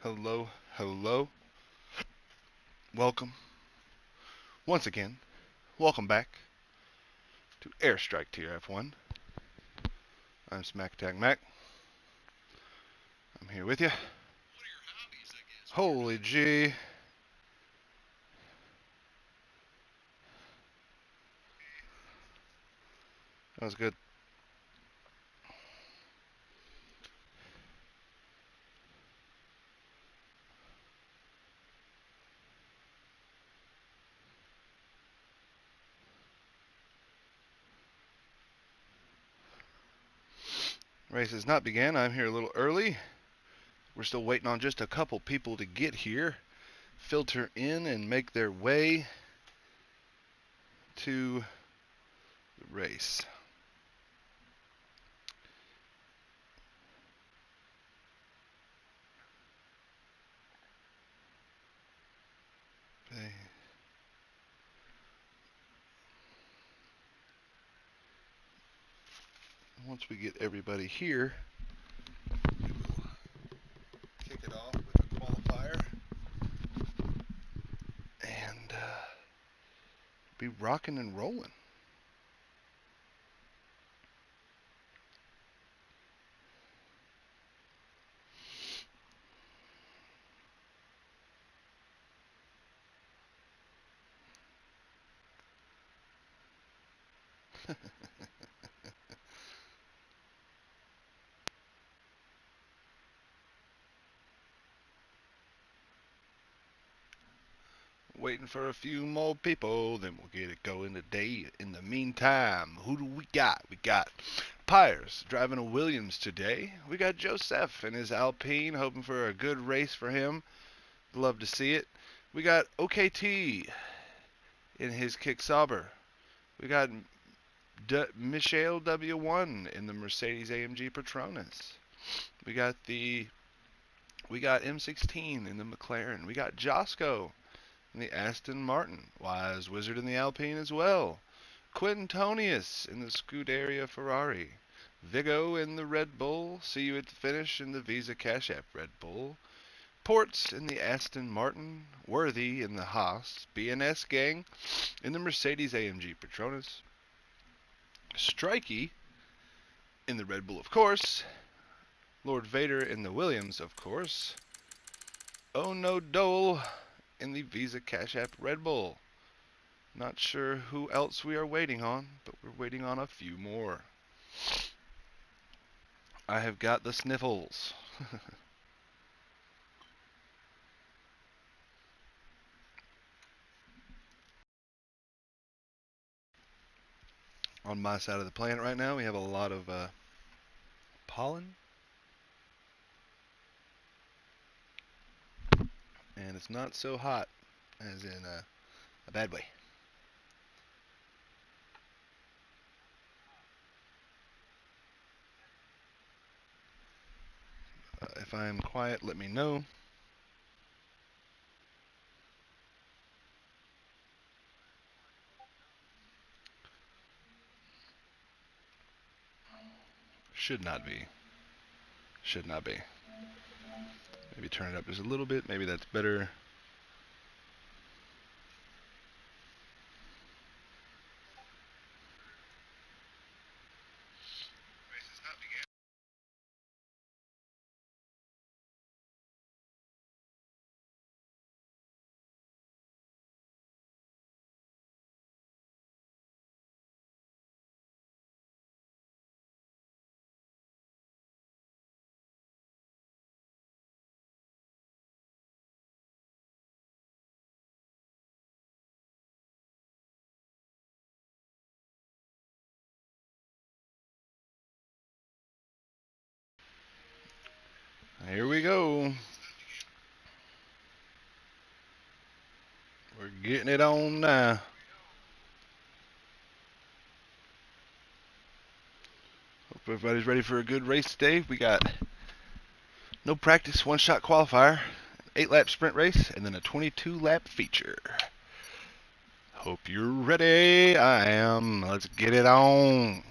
Hello, hello. Welcome. Once again, welcome back to Airstrike Tier F1. I'm Smack Attack Mac. I'm here with you. Holy gee. That was good. Race has not begun. I'm here a little early. We're still waiting on just a couple people to get here, filter in, and make their way to the race. Okay. Once we get everybody here, we will kick it off with a qualifier and be rocking and rolling. Waiting for a few more people, then we'll get it going today. In the meantime, who do we got? We got Pyres driving a Williams today. We got Joseph in his Alpine, hoping for a good race for him. Love to see it. We got OKT in his Kick Sauber. We got Michelle W1 in the Mercedes AMG Petronas. We got M16 in the McLaren. We got Josco in the Aston Martin. Wise Wizard in the Alpine as well. Quintonius in the Scuderia Ferrari. Vigo in the Red Bull. See you at the finish in the Visa Cash App Red Bull. Ports in the Aston Martin. Worthy in the Haas. B&S Gang in the Mercedes AMG Petronas. Strikey in the Red Bull, of course. Lord Vader in the Williams, of course. Oh no Dole in the Visa Cash App Red Bull. Not sure who else we are waiting on, but we're waiting on a few more. I have got the sniffles. On my side of the planet right now, we have a lot of pollen. And it's not so hot, as in a bad way. If I am quiet, let me know. Should not be. Should not be. Maybe turn it up just a little bit. Maybe that's better. Here we go. We're getting it on now. Hope everybody's ready for a good race today. We got no practice, one-shot qualifier, 8-lap sprint race, and then a 22-lap feature. Hope you're ready. I am. Let's get it on.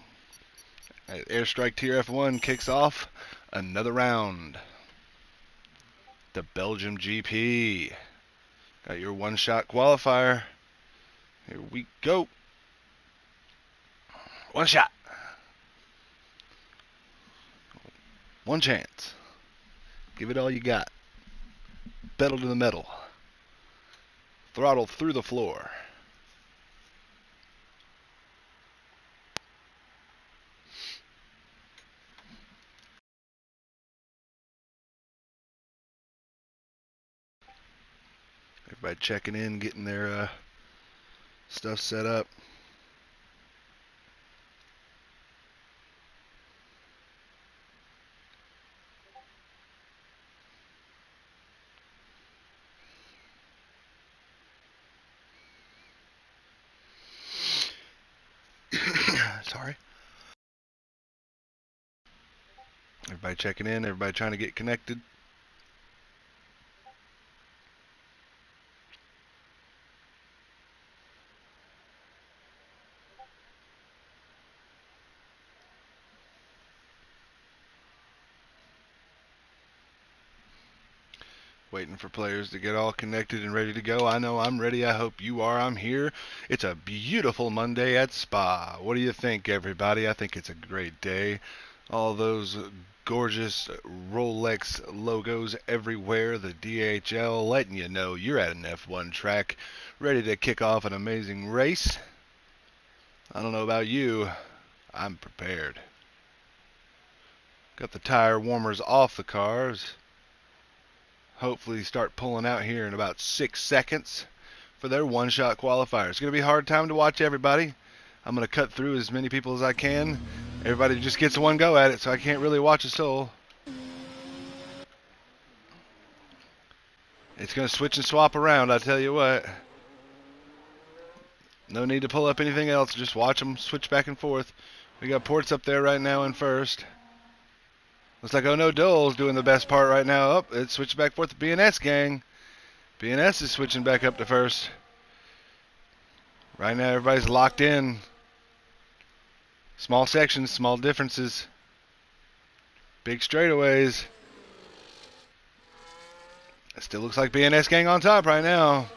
Airstrike Tier F1 kicks off another round. the Belgium GP. Got your one-shot qualifier. Here we go. One shot. One chance. Give it all you got. Pedal to the metal. Throttle through the floor. Everybody checking in, getting their stuff set up. Sorry. Everybody checking in, everybody trying to get connected. Waiting for players to get all connected and ready to go. I know I'm ready. I hope you are. I'm here. It's a beautiful Monday at Spa. What do you think, everybody? I think it's a great day. All those gorgeous Rolex logos everywhere. The DHL letting you know you're at an F1 track, ready to kick off an amazing race. I don't know about you. I'm prepared. Got the tire warmers off the cars. Hopefully start pulling out here in about 6 seconds for their one-shot qualifier. It's going to be a hard time to watch everybody. I'm going to cut through as many people as I can. Everybody just gets one go at it, so I can't really watch a soul. It's going to switch and swap around, I tell you what. No need to pull up anything else. Just watch them switch back and forth. We got Ports up there right now in first. Looks like Oh No Dole's doing the best part right now. Up, it's switched back and forth to BNS gang. BNS is switching back up to first. Right now everybody's locked in. Small sections, small differences. Big straightaways. It still looks like BNS gang on top right now.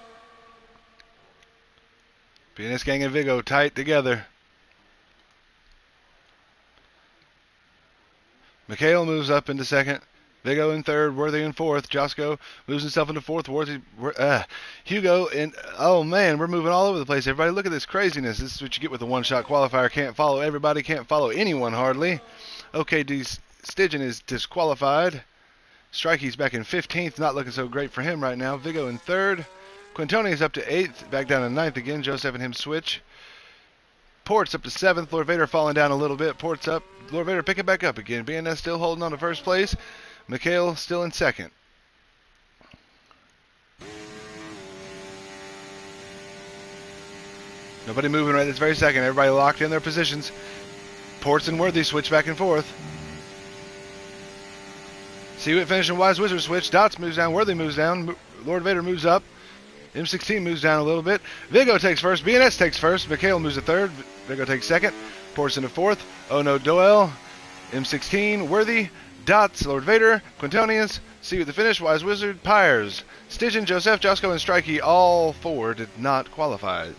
BNS gang and Vigo tight together. Mikhail moves up into second. Vigo in third. Worthy in fourth. Josco moves himself into fourth. Hugo in... Oh, man, we're moving all over the place. Everybody, look at this craziness. This is what you get with a one-shot qualifier. Can't follow everybody. Can't follow anyone, hardly. OKD Stygian is disqualified. Strikey's back in 15th. Not looking so great for him right now. Vigo in third. Quintoni is up to 8th. Back down to 9th again. Joseph and him switch. Ports up to 7th. Lord Vader falling down a little bit. Ports up. Lord Vader picking back up again. BNS still holding on to first place. Mikhail still in second. Nobody moving right this very second. Everybody locked in their positions. Ports and Worthy switch back and forth. See what finish and Wise Wizard switch. Dots moves down. Worthy moves down. Lord Vader moves up. M16 moves down a little bit. Vigo takes first. BNS takes first. Mikhail moves to third. Vigo takes second. Ports into fourth. Oh No Doel. M16. Worthy. Dots. Lord Vader. Quintonius. See what the finish. Wise Wizard. Pyres. Stygian, Joseph, Josco, and Strikey. All four did not qualify.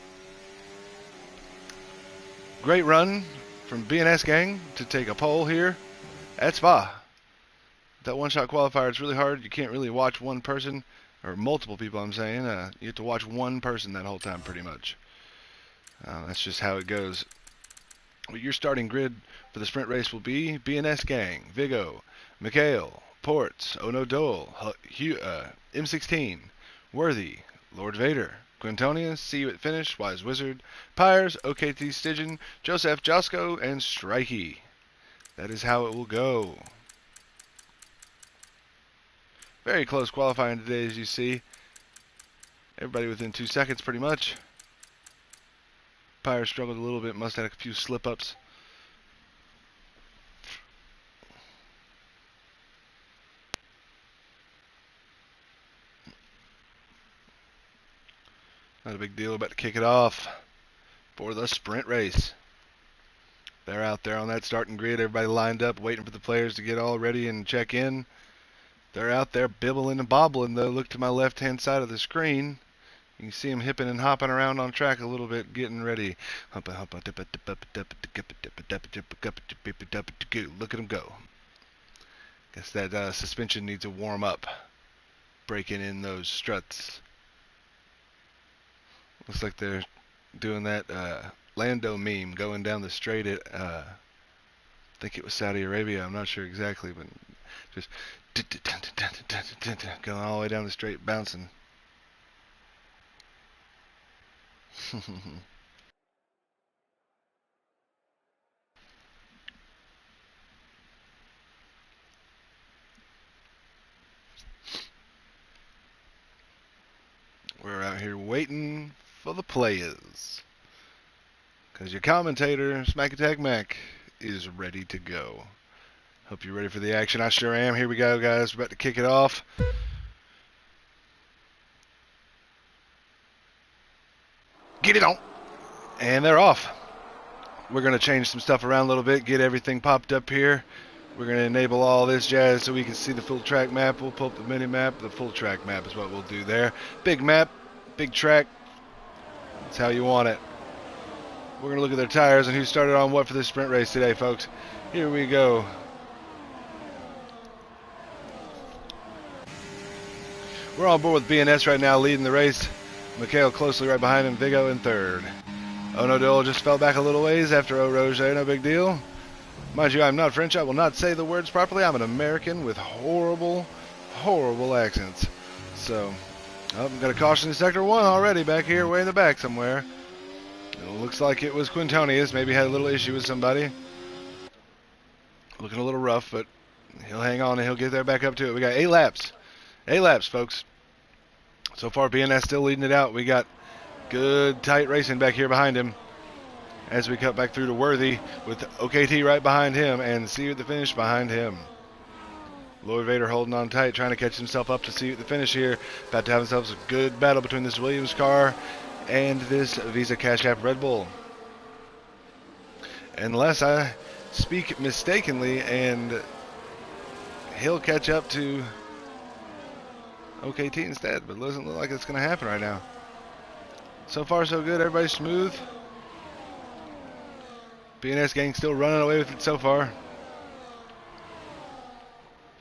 Great run from BNS gang to take a pole here at Spa. That one-shot qualifier, it's really hard. You can't really watch one person, or multiple people, I'm saying. You have to watch one person that whole time, pretty much. That's just how it goes. Well, your starting grid for the sprint race will be BNS gang, Vigo, Mikhail, Ports, Oh No Dole, M16, Worthy, Lord Vader, Quintonius, See You at Finish, Wise Wizard, Pyres, OKT Stygian, Joseph, Josco, and Strikey. That is how it will go. Very close qualifying today, as you see. Everybody within 2 seconds, pretty much. Pyre struggled a little bit, must have had a few slip-ups. Not a big deal, about to kick it off for the sprint race. They're out there on that starting grid, everybody lined up, waiting for the players to get all ready and check in. They're out there bibbling and bobbling, though. Look to my left-hand side of the screen. You can see them hipping and hopping around on track a little bit, getting ready. Look at them go. Guess that suspension needs a warm up. Breaking in those struts. Looks like they're doing that Lando meme going down the straight at, I think it was Saudi Arabia. I'm not sure exactly, but just going all the way down the straight, bouncing. We're out here waiting for the players. Because your commentator, Smack Attack Mac, is ready to go. Hope you're ready for the action. I sure am. Here we go, guys. We're about to kick it off. Get it on. And they're off. We're going to change some stuff around a little bit, get everything popped up here. We're going to enable all this jazz so we can see the full track map. We'll pull up the mini map. The full track map is what we'll do there. Big map, big track. That's how you want it. We're going to look at their tires and who started on what for this sprint race today, folks. Here we go. We're on board with BNS right now, leading the race. Mikhail closely right behind him, Vigo in third. Onodole just fell back a little ways after Eau Rouge, no big deal. Mind you, I'm not French. I will not say the words properly. I'm an American with horrible, horrible accents. So, I've got a caution in sector 1 already back here, way in the back somewhere. It looks like it was Quintonius. Maybe had a little issue with somebody. Looking a little rough, but he'll hang on and he'll get there back up to it. We got 8 laps. 8 laps, folks. So far, BNS still leading it out. We got good, tight racing back here behind him. As we cut back through to Worthy with OKT right behind him and see you at the finish behind him. Lloyd Vader holding on tight, trying to catch himself up to see you at the finish here. About to have themselves a good battle between this Williams car and this Visa Cash App Red Bull. Unless I speak mistakenly and he'll catch up to OKT instead, but it doesn't look like it's going to happen right now. So far so good, everybody's smooth. BNS gang still running away with it so far.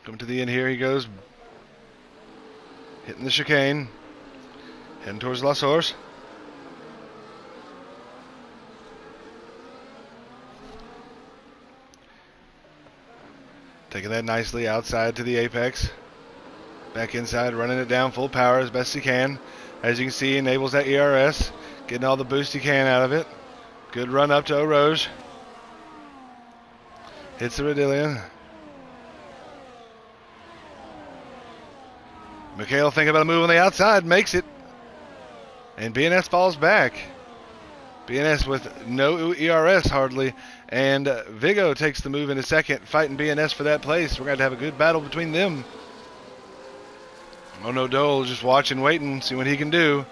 Coming to the end here, he goes. Hitting the chicane. Heading towards La Source. Taking that nicely outside to the apex. Back inside, running it down full power as best he can. As you can see, enables that ERS. Getting all the boost he can out of it. Good run up to Eau Rouge. Hits the Rodillion. Mikhail thinking about a move on the outside. Makes it. And BNS falls back. BNS with no ERS hardly. And Vigo takes the move in a second, fighting BNS for that place. We're going to have a good battle between them. Onodole just watching, waiting, see what he can do.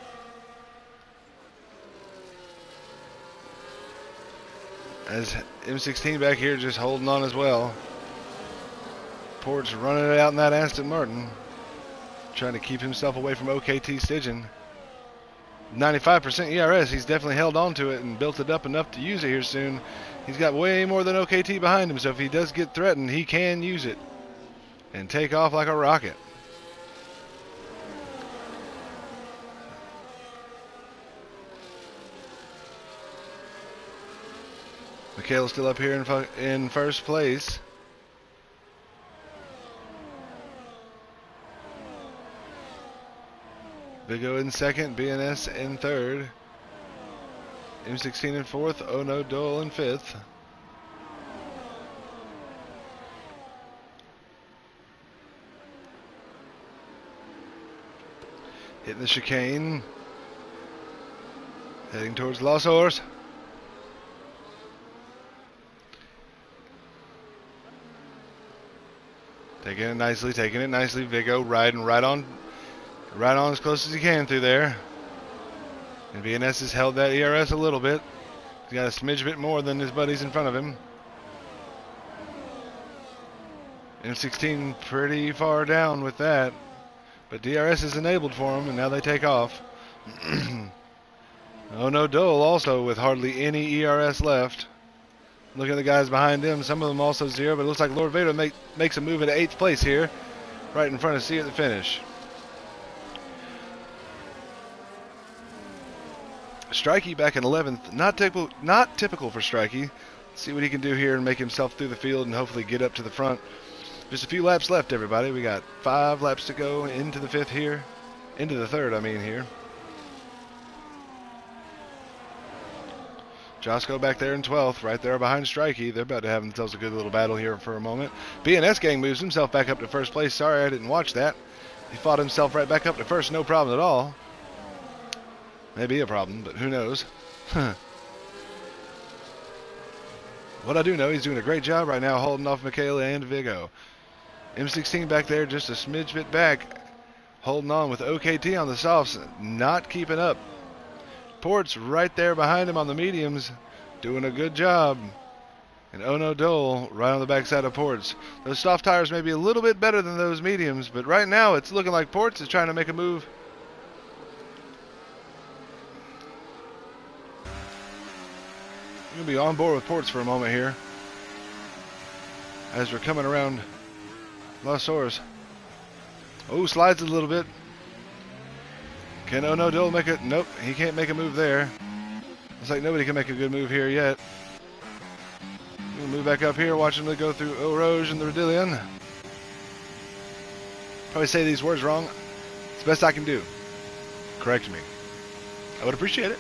As M16 back here just holding on as well. Port's running it out in that Aston Martin. Trying to keep himself away from OKT Stygian. 95% ERS. He's definitely held on to it and built it up enough to use it here soon. He's got way more than OKT behind him, so if he does get threatened, he can use it and take off like a rocket. Mikhail's still up here in first place. Vigo in second, BNS in third. M16 in fourth, Onodole in fifth. Hitting the chicane. Heading towards La Source. Taking it nicely. Vigo riding right on as close as he can through there. And BNS has held that ERS a little bit. He's got a smidge bit more than his buddies in front of him. M16 pretty far down with that, but DRS is enabled for them, and now they take off. Oh no, Dole also with hardly any ERS left. Look at the guys behind him, some of them also zero, but it looks like Lord Vader makes a move into 8th place here, right in front of C at the finish. Strikey back in 11th, not typical for Strikey. See what he can do here and make himself through the field and hopefully get up to the front. Just a few laps left, everybody. We got 5 laps to go into the 5th here. Into the 3rd, I mean, here. Josco back there in 12th, right there behind Strikey. They're about to have themselves a good little battle here for a moment. BNS Gang moves himself back up to 1st place. Sorry, I didn't watch that. He fought himself right back up to 1st, no problem at all. Maybe a problem, but who knows. What I do know, he's doing a great job right now holding off Michaela and Vigo. M16 back there just a smidge bit back, holding on with OKT on the softs, not keeping up. Ports right there behind him on the mediums, doing a good job. And Ono Dole right on the backside of Ports. Those soft tires may be a little bit better than those mediums, but right now it's looking like Ports is trying to make a move. I'm going to be on board with Ports for a moment here as we're coming around Las Oras. Oh, slides a little bit. Can Ono Dole make it? Nope, he can't make a move there. Looks like nobody can make a good move here yet. We'll move back up here, watch him go through Eau Rouge and the Rodillion. Probably say these words wrong. It's the best I can do. Correct me. I would appreciate it.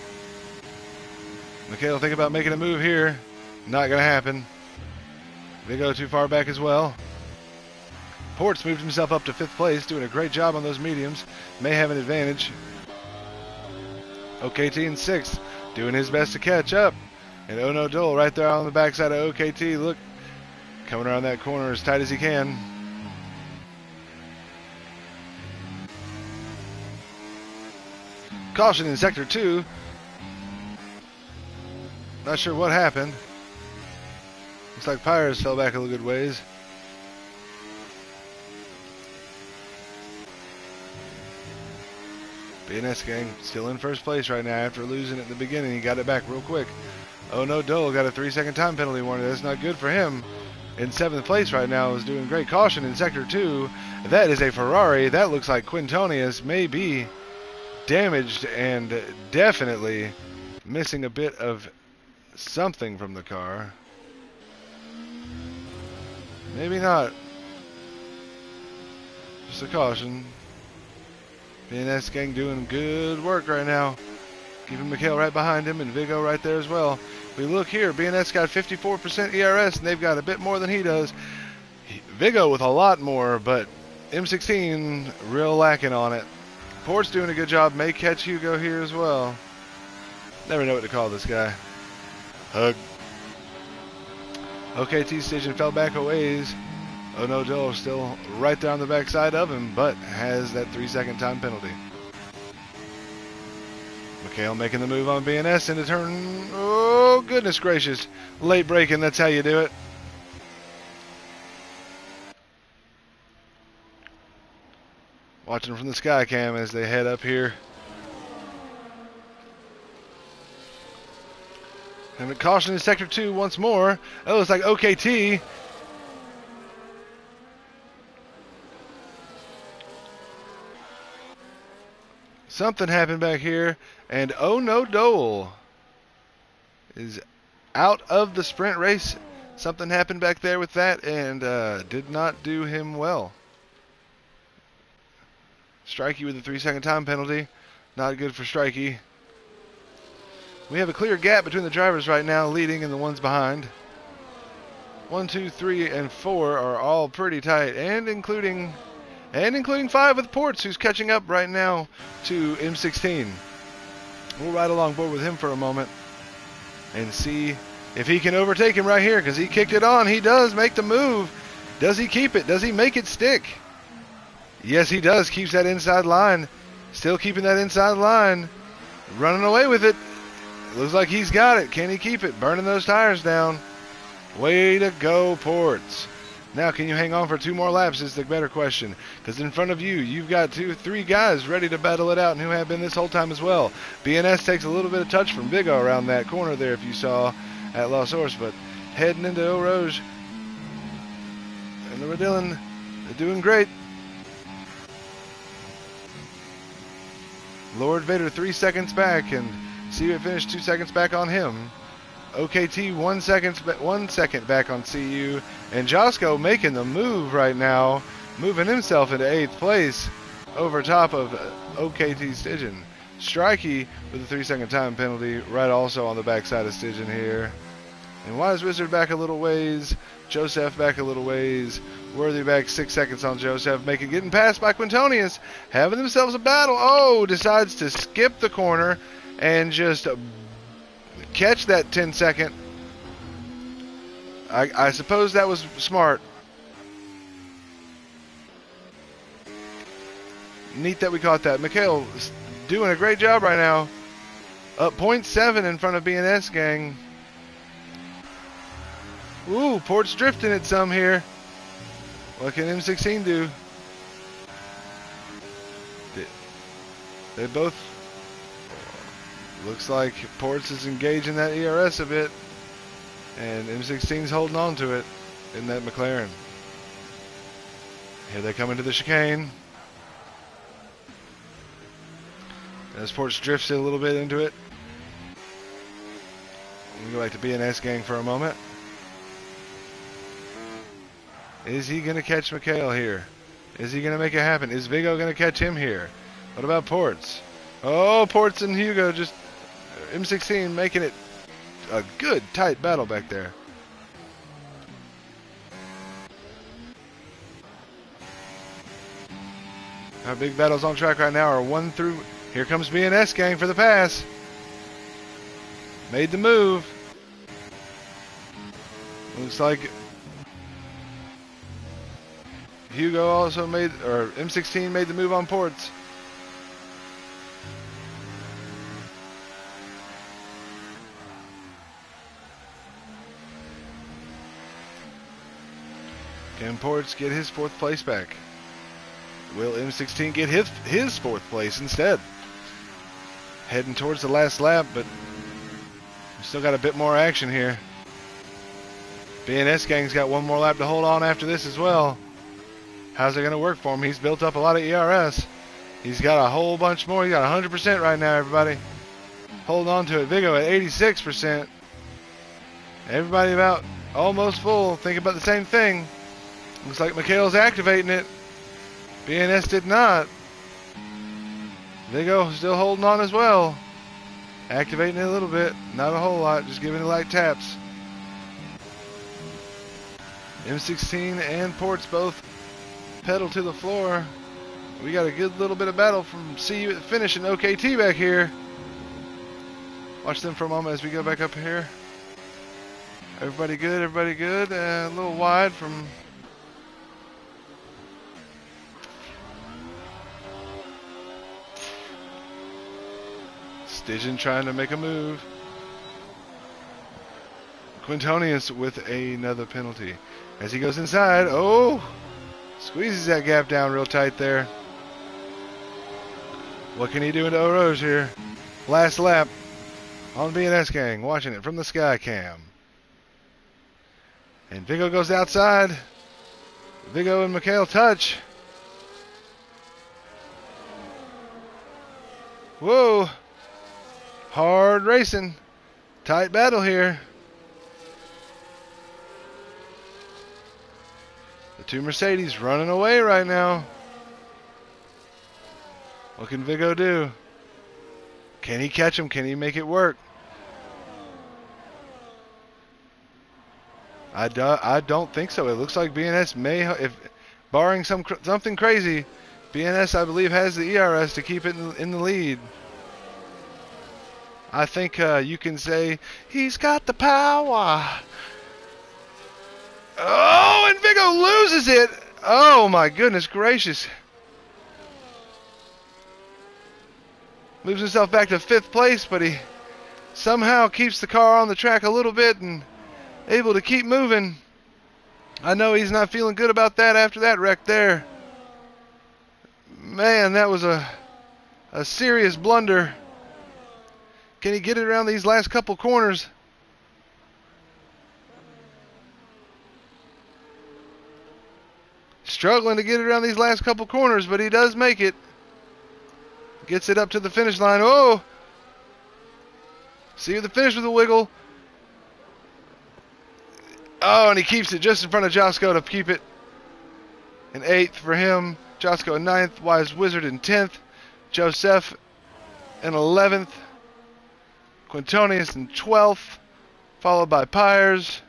Mikhail think about making a move here. Not going to happen. They go too far back as well. Ports moved himself up to 5th place, doing a great job on those mediums. May have an advantage. OKT in 6th, doing his best to catch up. And Ono Dole right there on the backside of OKT. Look, coming around that corner as tight as he can. Caution in Sector 2. Not sure what happened. Looks like Pyres fell back a little good ways. BNS Gang still in 1st place right now after losing it in the beginning. He got it back real quick. Oh no, Dole got a 3-second time penalty warning. That's not good for him. In 7th place right now is doing great. Caution in Sector 2. That is a Ferrari. That looks like Quintonius may be damaged and definitely missing a bit of something from the car. Maybe not. Just a caution. BNS Gang doing good work right now. Keeping Mikhail right behind him and Vigo right there as well. We look here, BNS got 54% ERS and they've got a bit more than he does. Vigo with a lot more, but M16 real lacking on it. Port's doing a good job. May catch Hugo here as well. Never know what to call this guy. Hug. OKT Station fell back a ways. Oh no, Joe still right there on the backside of him, but has that 3-second time penalty. Mikhail making the move on BNS into turn. Oh, goodness gracious. Late braking, that's how you do it. Watching from the sky cam as they head up here. And a caution in Sector 2 once more. Oh, it's like OKT. Something happened back here. And oh no, Dole is out of the sprint race. Something happened back there with that and did not do him well. Strikey with a 3-second time penalty. Not good for Strikey. We have a clear gap between the drivers right now, leading and the ones behind. 1, 2, 3, and 4 are all pretty tight, and including 5 with Ports, who's catching up right now to M16. We'll ride along board with him for a moment and see if he can overtake him right here, because he kicked it on. He does make the move. Does he keep it? Does he make it stick? Yes, he does. Keeps that inside line. Still keeping that inside line. Running away with it. Looks like he's got it. Can he keep it? Burning those tires down. Way to go, Ports. Now, can you hang on for 2 more laps is the better question. Because in front of you, you've got 3 guys ready to battle it out and who have been this whole time as well. BNS takes a little bit of touch from Vigo around that corner there if you saw at Los Oros. But heading into Eau Rouge. And the Rodillon, they're doing great. Lord Vader 3 seconds back, and CU finished 2 seconds back on him. OKT 1 second back on CU, and Josco making the move right now, moving himself into 8th place over top of OKT Stygian. Strikey with a 3-second time penalty, right also on the backside of Stygian here. And Wise Wizard back a little ways, Joseph back a little ways, Worthy back 6 seconds on Joseph, getting passed by Quintonius, having themselves a battle. Oh, decides to skip the corner and just catch that 10-second. I suppose that was smart. Neat that we caught that. Mikhail doing a great job right now. Up 0.7 in front of BNS gang. Ooh, Port's drifting it some here. What can M16 do? They both... Looks like Ports is engaging that ERS a bit. And M16's holding on to it in that McLaren. Here they come into the chicane. As Ports drifts it a little bit into it. We go back to BNS gang for a moment. Is he going to catch Mikhail here? Is he going to make it happen? Is Vigo going to catch him here? What about Ports? Oh, Ports and Hugo just... M16 making it a good, tight battle back there. Our big battles on track right now are 1 through... Here comes BNS gang for the pass. Made the move. Looks like... Hugo also made... Or M16 made the move on Ports. Can Ports get his 4th place back? Will M16 get his 4th place instead? Heading towards the last lap, but we've still got a bit more action here. BNS gang's got 1 more lap to hold on after this as well. How's it going to work for him? He's built up a lot of ERS. He's got a whole bunch more. He's got 100% right now, everybody. Hold on to it. Vigo at 86%. Everybody about almost full. Think about the same thing. Looks like Mikhail's activating it. BNS did not. Vigo still holding on as well. Activating it a little bit. Not a whole lot. Just giving it light taps. M16 and Ports both pedal to the floor. We got a good little bit of battle from CU at the finish and OKT back here. Watch them for a moment as we go back up here. Everybody good, everybody good. A little wide from... Stygian trying to make a move. Quintonius with another penalty. As he goes inside, oh! Squeezes that gap down real tight there. What can he do into Eau Rouge here? Last lap on BNS gang. Watching it from the sky cam. And Vigo goes outside. Vigo and Mikhail touch. Whoa! Hard racing. Tight battle here. The 2 Mercedes running away right now. What can Vigo do? Can he catch him? Can he make it work? I don't think so. It looks like BNS may, if barring something crazy, BNS I believe has the ERS to keep it in the lead. I think you can say, he's got the power. Oh, and Vigo loses it. Oh, my goodness gracious. Moves himself back to 5th place, but he somehow keeps the car on the track a little bit and able to keep moving. I know he's not feeling good about that after that wreck there. Man, that was a serious blunder. Can he get it around these last couple corners? Struggling to get it around these last couple corners, but he does make it. Gets it up to the finish line. Oh! See the finish with a wiggle. Oh, and he keeps it just in front of Josco to keep it in 8th for him. Josco in 9th. Wise Wizard in 10th. Joseph in 11th. Quintonius in 12th. Followed by Pyers.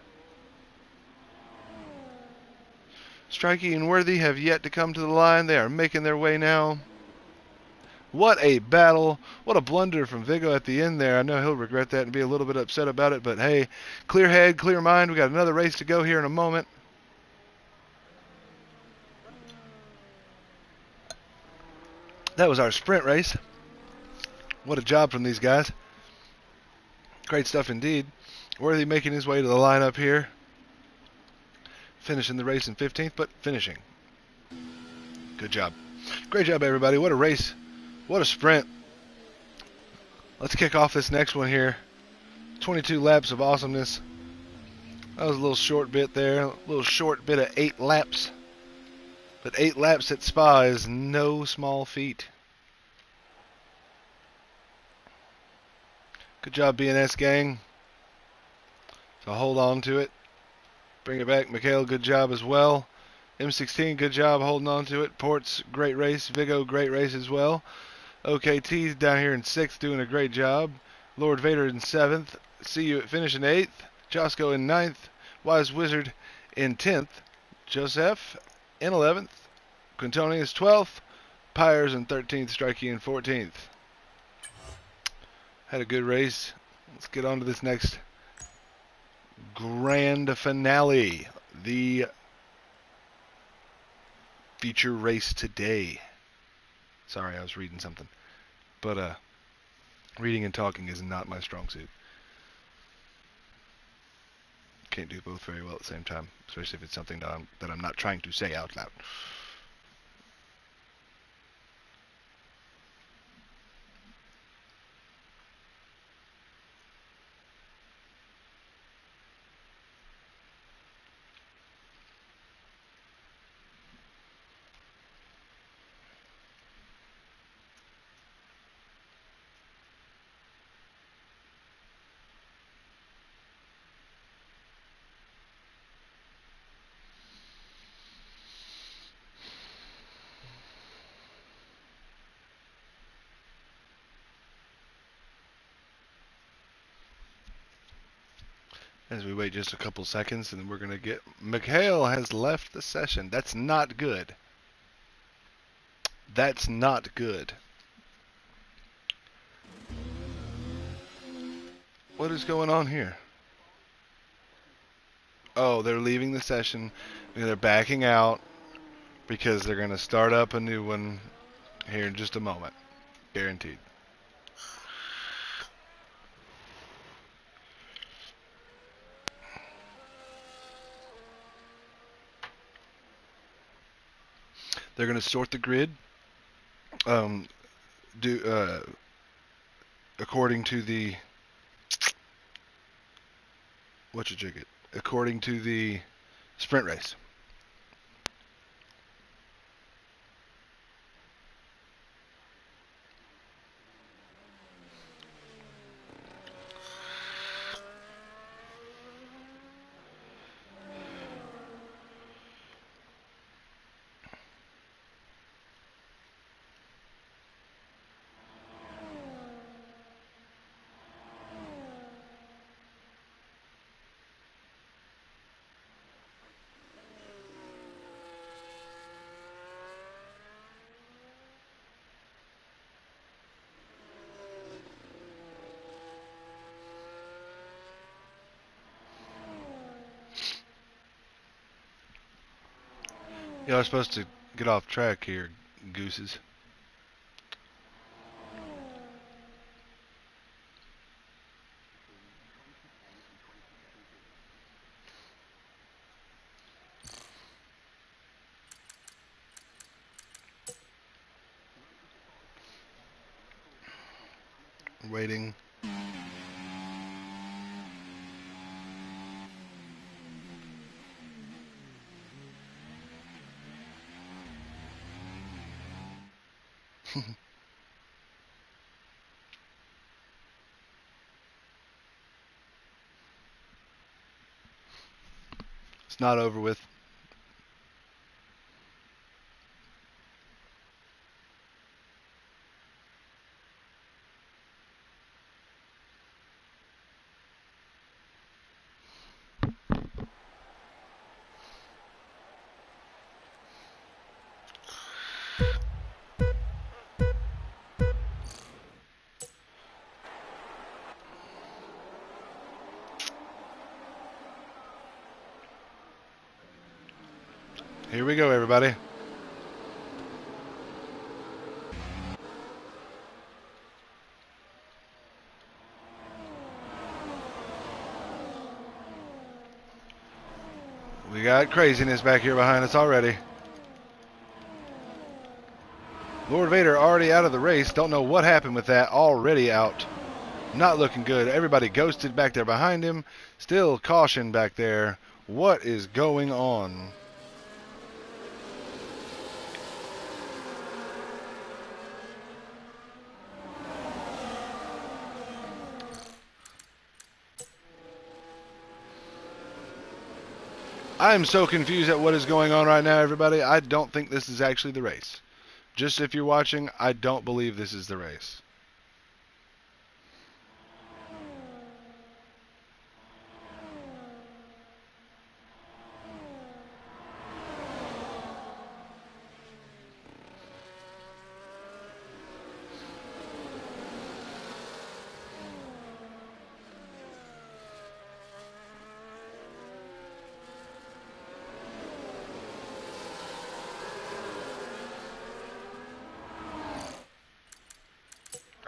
Strikey and Worthy have yet to come to the line. They are making their way now. What a battle. What a blunder from Vigo at the end there. I know he'll regret that and be a little bit upset about it, but hey, clear head, clear mind. We got another race to go here in a moment. That was our sprint race. What a job from these guys. Great stuff indeed. Worthy making his way to the lineup here. Finishing the race in 15th, but finishing. Good job. Great job, everybody. What a race. What a sprint. Let's kick off this next one here. 22 laps of awesomeness. That was a little short bit there. A little short bit of 8 laps. But 8 laps at Spa is no small feat. Good job, BNS gang. So hold on to it. Bring it back. Mikhail, good job as well. M16, good job holding on to it. Ports, great race. Vigo, great race as well. OKT's down here in 6th, doing a great job. Lord Vader in 7th. See you at finish in 8th. Josco in 9th. Wise Wizard in 10th. Joseph in 11th. Quintonius 12th. Pyers in 13th. Strikey in 14th. Had a good race. Let's get on to this next grand finale. The feature race today. Sorry, I was reading something. But reading and talking is not my strong suit. Can't do both very well at the same time, especially if it's something that I'm not trying to say out loud. As we wait just a couple seconds, and then we're going to get... Mikhail has left the session. That's not good. That's not good. What is going on here? Oh, they're leaving the session. They're backing out because they're going to start up a new one here in just a moment. Guaranteed. They're going to sort the grid according to the according to the sprint race. Y'all are supposed to get off track here, gooses. Waiting. It's not over with. Here we go, everybody. We got craziness back here behind us already. Lord Vader already out of the race. Don't know what happened with that. Already out. Not looking good. Everybody ghosted back there behind him. Still caution back there. What is going on? I am so confused at what is going on right now, everybody. I don't think this is actually the race. Just if you're watching, I don't believe this is the race.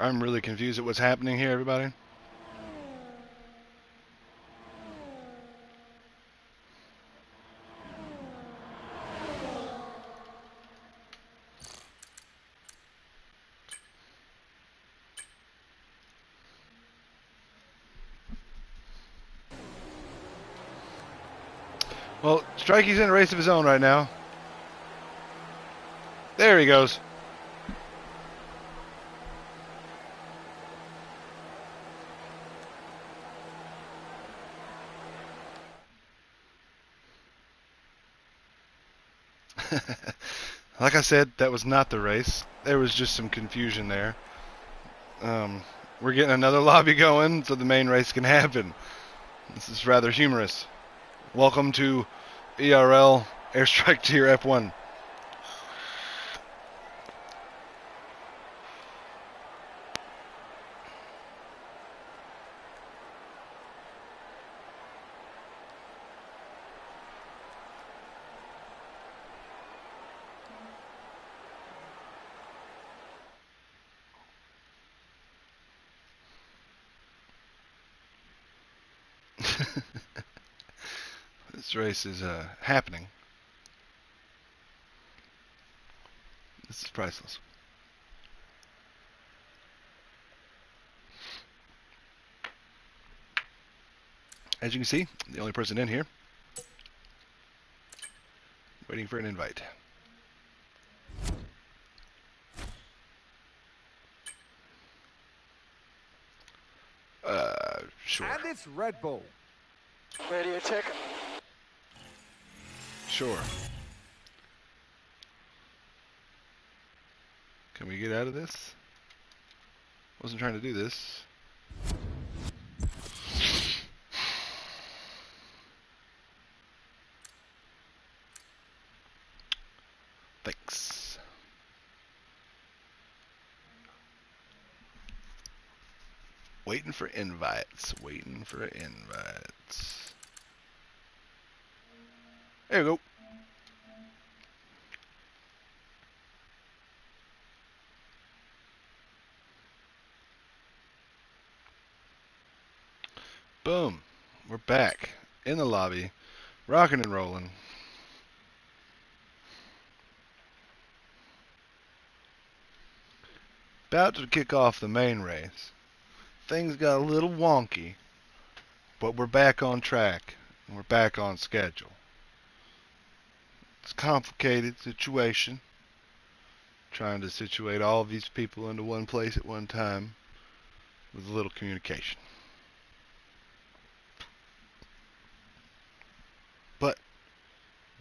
I'm really confused at what's happening here, everybody. Well, Strikey's in a race of his own right now. There he goes. Like I said, that was not the race. There was just some confusion there. We're getting another lobby going so the main race can happen. This is rather humorous. Welcome to ERL Airstrike Tier F1. This race is happening. This is priceless. As you can see, the only person in here waiting for an invite. Sure. And it's Red Bull. Ready to check. Sure. Can we get out of this? Wasn't trying to do this. Thanks. Waiting for invites. Waiting for invites. There we go. Boom. We're back in the lobby, rocking and rolling. About to kick off the main race. things got a little wonky, but we're back on track and we're back on schedule. It's a complicated situation, trying to situate all of these people into one place at one time with a little communication. But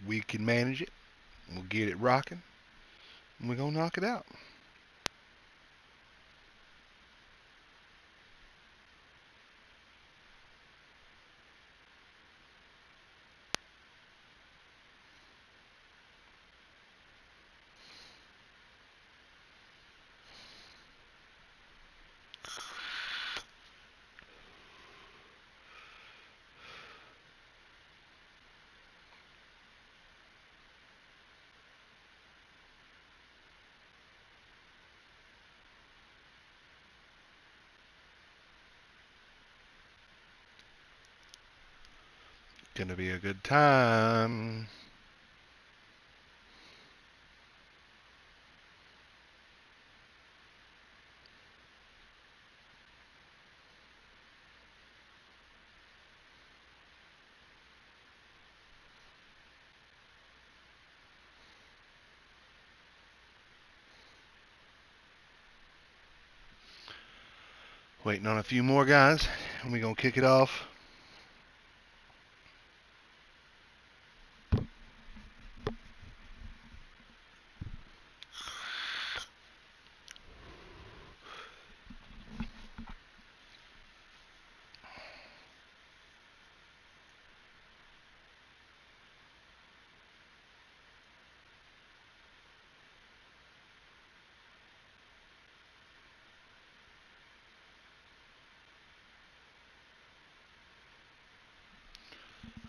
we can manage it, we'll get it rocking, and we're going to knock it out. Gonna be a good time. Waiting on a few more guys, and we're gonna kick it off.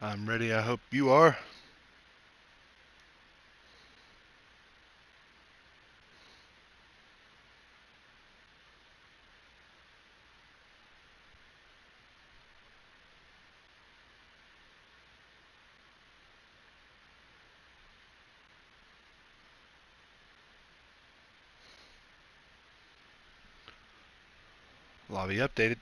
I'm ready, I hope you are. Lobby updated.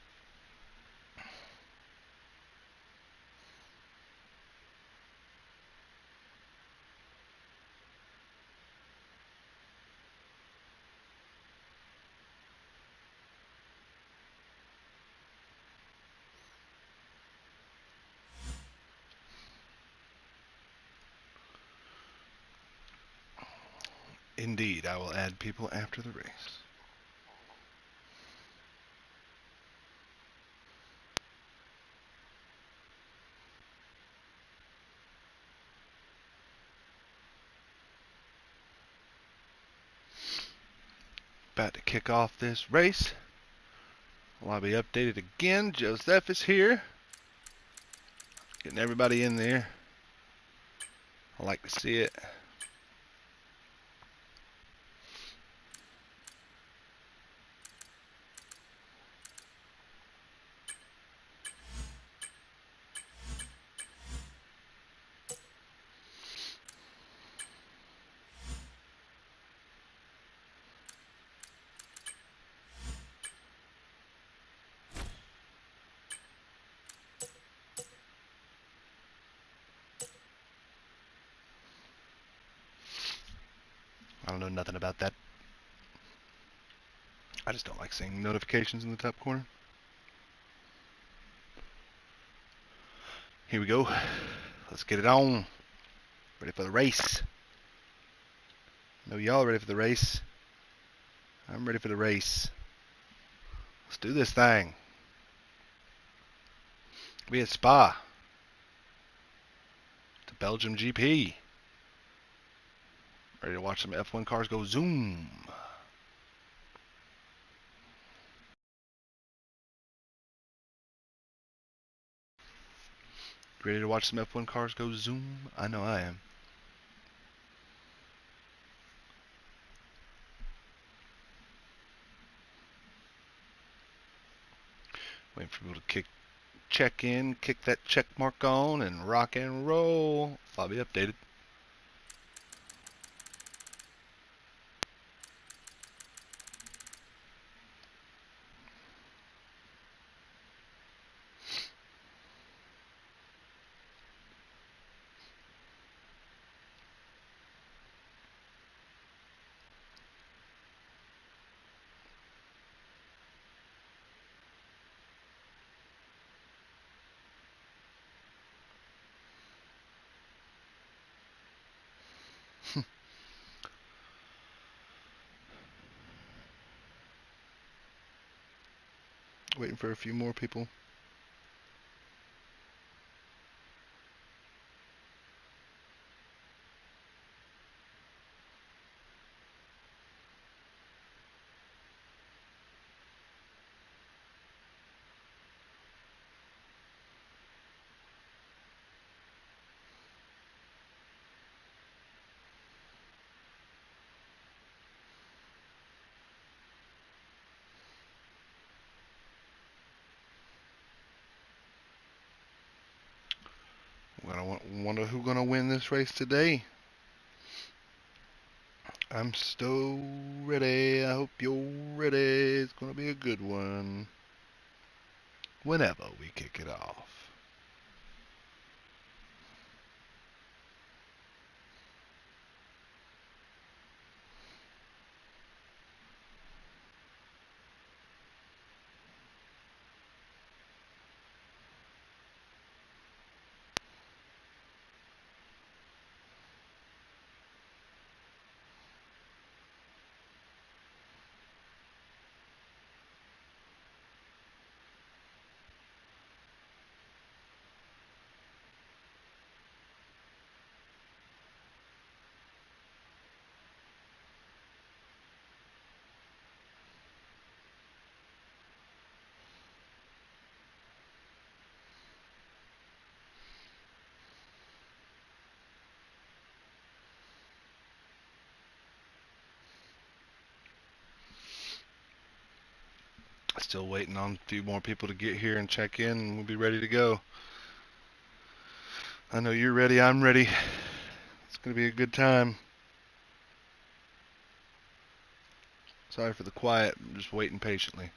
Indeed, I will add people after the race. About to kick off this race. Lobby updated again. Joseph is here. Getting everybody in there. I like to see it. I don't know nothing about that. I just don't like seeing notifications in the top corner. Here we go. Let's get it on. Ready for the race. I know y'all ready for the race. I'm ready for the race. Let's do this thing. We at Spa. The Belgium GP. Ready to watch some F1 cars go zoom. Ready to watch some F1 cars go zoom? I know I am. Waiting for people to check in, kick that check mark on, and rock and roll. Lobby updated. Waiting for a few more people. I wonder who's gonna win this race today. I'm so ready. I hope you're ready. It's gonna be a good one. Whenever we kick it off. Still waiting on a few more people to get here and check in, and we'll be ready to go. I know you're ready. I'm ready. It's gonna be a good time. Sorry for the quiet. I'm just waiting patiently.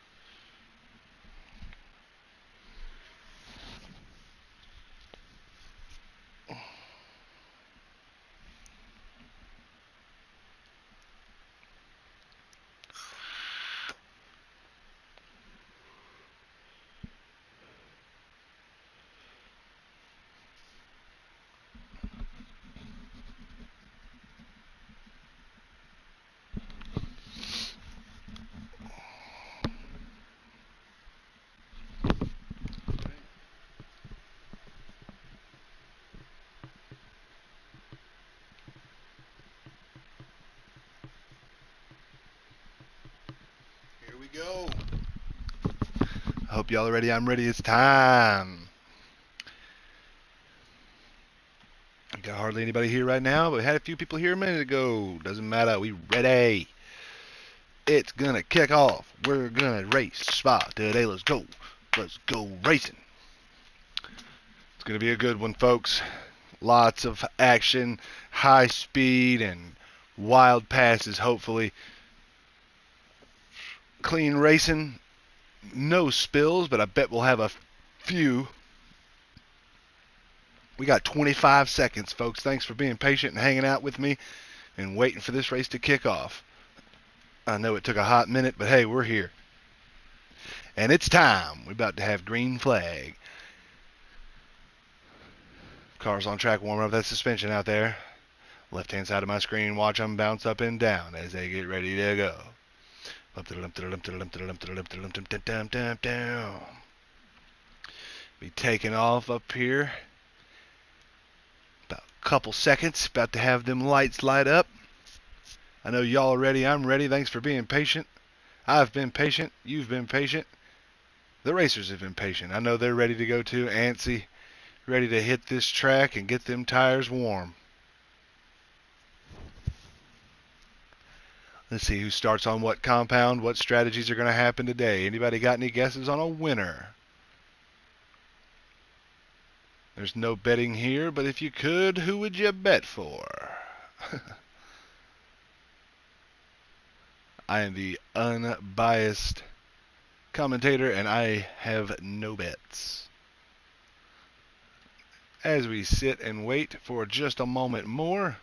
Here we go. I hope y'all are ready. I'm ready. It's time. Got hardly anybody here right now, but we had a few people here a minute ago. Doesn't matter. We ready. It's gonna kick off. We're gonna race Spa today. Let's go. Let's go racing. It's gonna be a good one, folks. Lots of action, high speed, and wild passes, hopefully. Clean racing. No spills, but I bet we'll have a few. We got 25 seconds, folks. Thanks for being patient and hanging out with me and waiting for this race to kick off. I know it took a hot minute, but hey, we're here. And it's time. We're about to have green flag. Cars on track warming up that suspension out there. Left-hand side of my screen, watch them bounce up and down as they get ready to go. Be taking off up here. About a couple seconds. About to have them lights light up. I know y'all are ready. I'm ready. Thanks for being patient. I've been patient. You've been patient. The racers have been patient. I know they're ready to go too. Antsy, ready to hit this track and get them tires warm. Let's see who starts on what compound, what strategies are going to happen today. Anybody got any guesses on a winner? There's no betting here, but if you could, who would you bet for? I am the unbiased commentator, and I have no bets. As we sit and wait for just a moment more,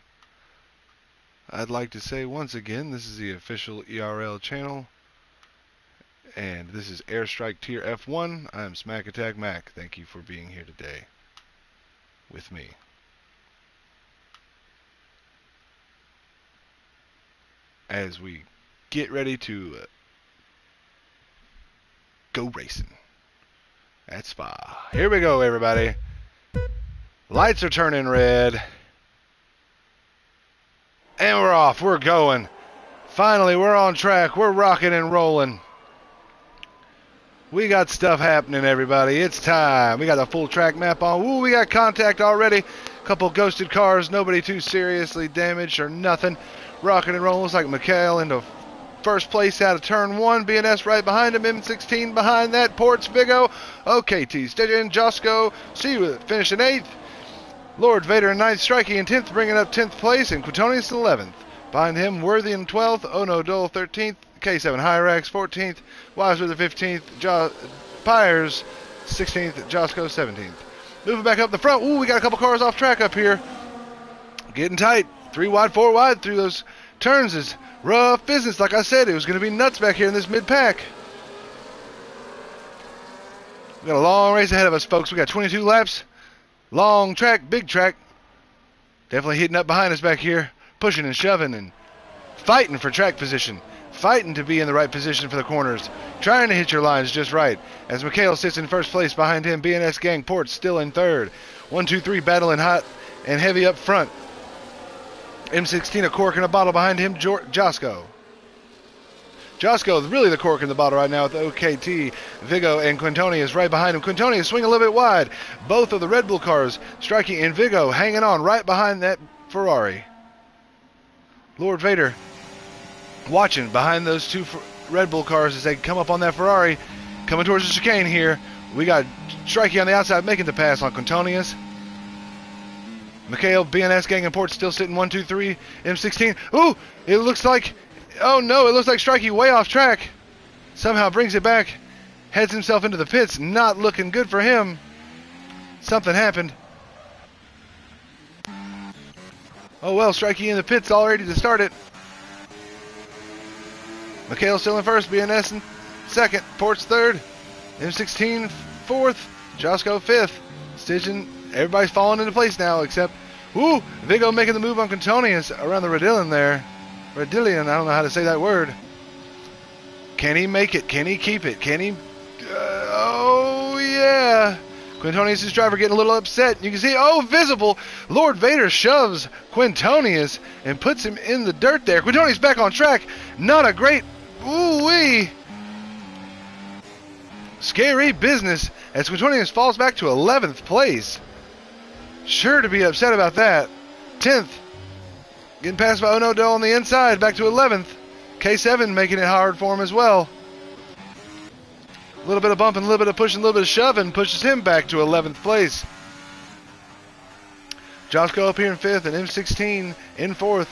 I'd like to say once again, this is the official ERL channel, and this is Airstrike Tier F1. I'm Smack Attack Mac. Thank you for being here today with me. As we get ready to go racing at Spa. Here we go, everybody. Lights are turning red. And we're off. We're going. Finally, we're on track. We're rocking and rolling. We got stuff happening, everybody. It's time. We got a full track map on. Ooh, we got contact already. Couple ghosted cars. Nobody too seriously damaged or nothing. Rocking and rolling. Looks like Mikhail into first place out of turn 1. BNS right behind him. M16 behind that. Ports, Vigo. OKT, Stygian, Josco. See with it. Finishing 8th. Lord Vader in 9th. Strikey in 10th. Bringing up 10th place. And Quintonius in 11th. Behind him, Worthy in 12th. Ono Dole 13th. K7 Hyrax 14th. Wise with the 15th. Pyres 16th. Josco 17th. Moving back up the front. Ooh, we got a couple cars off track up here. Getting tight. 3 wide, 4 wide through those turns is rough business. Like I said, it was going to be nuts back here in this mid-pack. We got a long race ahead of us, folks. We got 22 laps. Long track, big track. Definitely hitting up behind us back here. Pushing and shoving and fighting for track position. Fighting to be in the right position for the corners. Trying to hit your lines just right. As Mikhail sits in first place behind him. BNS Gang Ports still in third. 1, 2, 3 battling hot and heavy up front. M16 a cork in a bottle behind him. Josco. Josco really the cork in the bottle right now with the OKT. Vigo and Quintoni is right behind him. Quintoni is swinging a little bit wide. Both of the Red Bull cars, Strikey and Vigo, hanging on right behind that Ferrari. Lord Vader watching behind those 2 Red Bull cars as they come up on that Ferrari. Coming towards the chicane here. We got Strikey on the outside making the pass on Quintonius. Mikhail, BNS Gang and Port still sitting 1, 2, 3. M16. Ooh, it looks like, oh no, it looks like Strikey way off track. Somehow brings it back. Heads himself into the pits. Not looking good for him. Something happened. Oh well, Strikey in the pits all ready to start it. Mikhail still in first, BNS in second, Ports third, M16 fourth, Josco fifth, Stygian, everybody's falling into place now except, ooh, Vigo making the move on Quintonius around the Radillion there. Radillion, I don't know how to say that word. Can he make it? Can he keep it? Can he? Oh yeah. Quintonius' driver getting a little upset. You can see, oh, visible. Lord Vader shoves Quintonius and puts him in the dirt there. Quintonius back on track. Not a great, ooh-wee. Scary business as Quintonius falls back to 11th place. Sure to be upset about that. 10th. Getting passed by Ono Dole on the inside. Back to 11th. K7 making it hard for him as well. A little bit of bumping, a little bit of pushing, a little bit of shoving pushes him back to 11th place. Josco up here in 5th and M16 in 4th.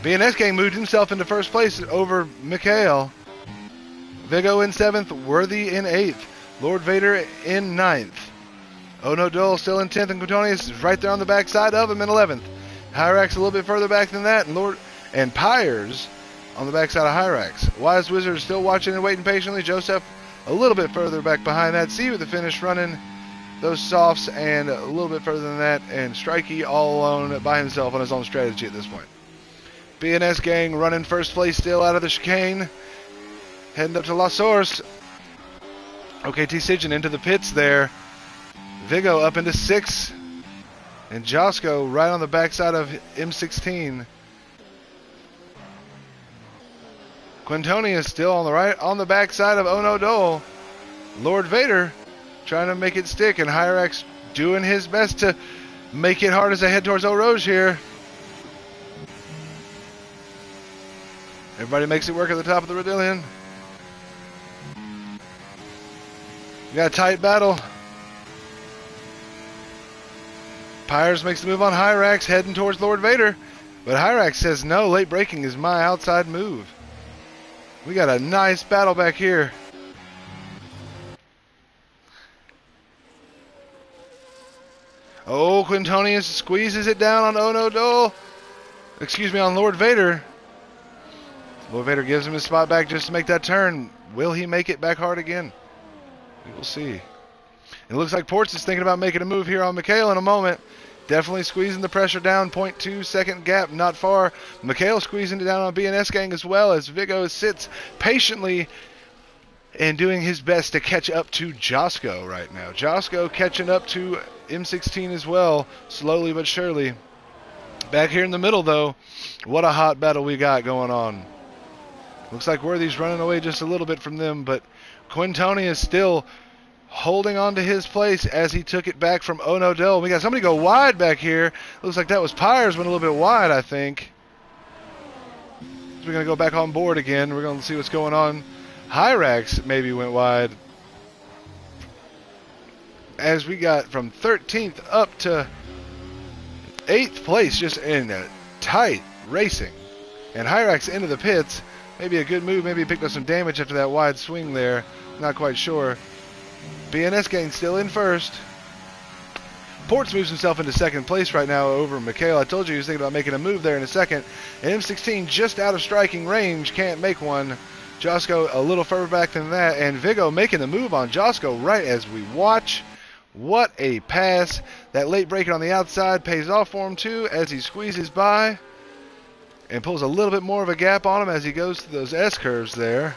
BNS Gang moved himself into first place over Mikhail. Vigo in 7th, Worthy in 8th, Lord Vader in 9th. Ono Dole still in 10th and Quintonius is right there on the backside of him in 11th. Hyrax a little bit further back than that, and Pyres on the backside of Hyrax. Wise Wizard is still watching and waiting patiently. Joseph a little bit further back behind that. See with the finish running those softs and a little bit further than that. And Strikey all alone by himself on his own strategy at this point. BNS Gang running first place still out of the chicane. Heading up to La Source. OKT Stygian into the pits there. Vigo up into 6th. And Josco right on the backside of M16. Quintoni is still on the right, on the backside of Ono Dole. Lord Vader trying to make it stick, and Hyrax doing his best to make it hard as they head towards Eau Rouge here. Everybody makes it work at the top of the Radillion. We got a tight battle. Pyres makes the move on Hyrax, heading towards Lord Vader. But Hyrax says, no, late braking is my outside move. We got a nice battle back here. Oh, Quintonius squeezes it down on Ono Dole. Excuse me, on Lord Vader. Lord Vader gives him his spot back just to make that turn. Will he make it back hard again? We will see. It looks like Ports is thinking about making a move here on Mikhail in a moment. Definitely squeezing the pressure down. 0.2 second gap, not far. Mikhail squeezing it down on BNS Gang as well as Vigo sits patiently and doing his best to catch up to Josco right now. Josco catching up to M16 as well, slowly but surely. Back here in the middle, though, what a hot battle we got going on. Looks like Worthy's running away just a little bit from them, but Quintoni is still holding on to his place as he took it back from Ono Dell. We got somebody go wide back here. Looks like that was Pyres went a little bit wide, I think. We're going to go back on board again. We're going to see what's going on. Hyrax maybe went wide. As we got from 13th up to 8th place, just in a tight racing. And Hyrax into the pits. Maybe a good move. Maybe he picked up some damage after that wide swing there. Not quite sure. BNS gang still in first. Ports moves himself into second place right now over Mikhail. I told you he was thinking about making a move there in a second. And M16 just out of striking range. Can't make one. Josco a little further back than that. And Vigo making the move on Josco right as we watch. What a pass. That late braking on the outside pays off for him too as he squeezes by. And pulls a little bit more of a gap on him as he goes through those S-curves there.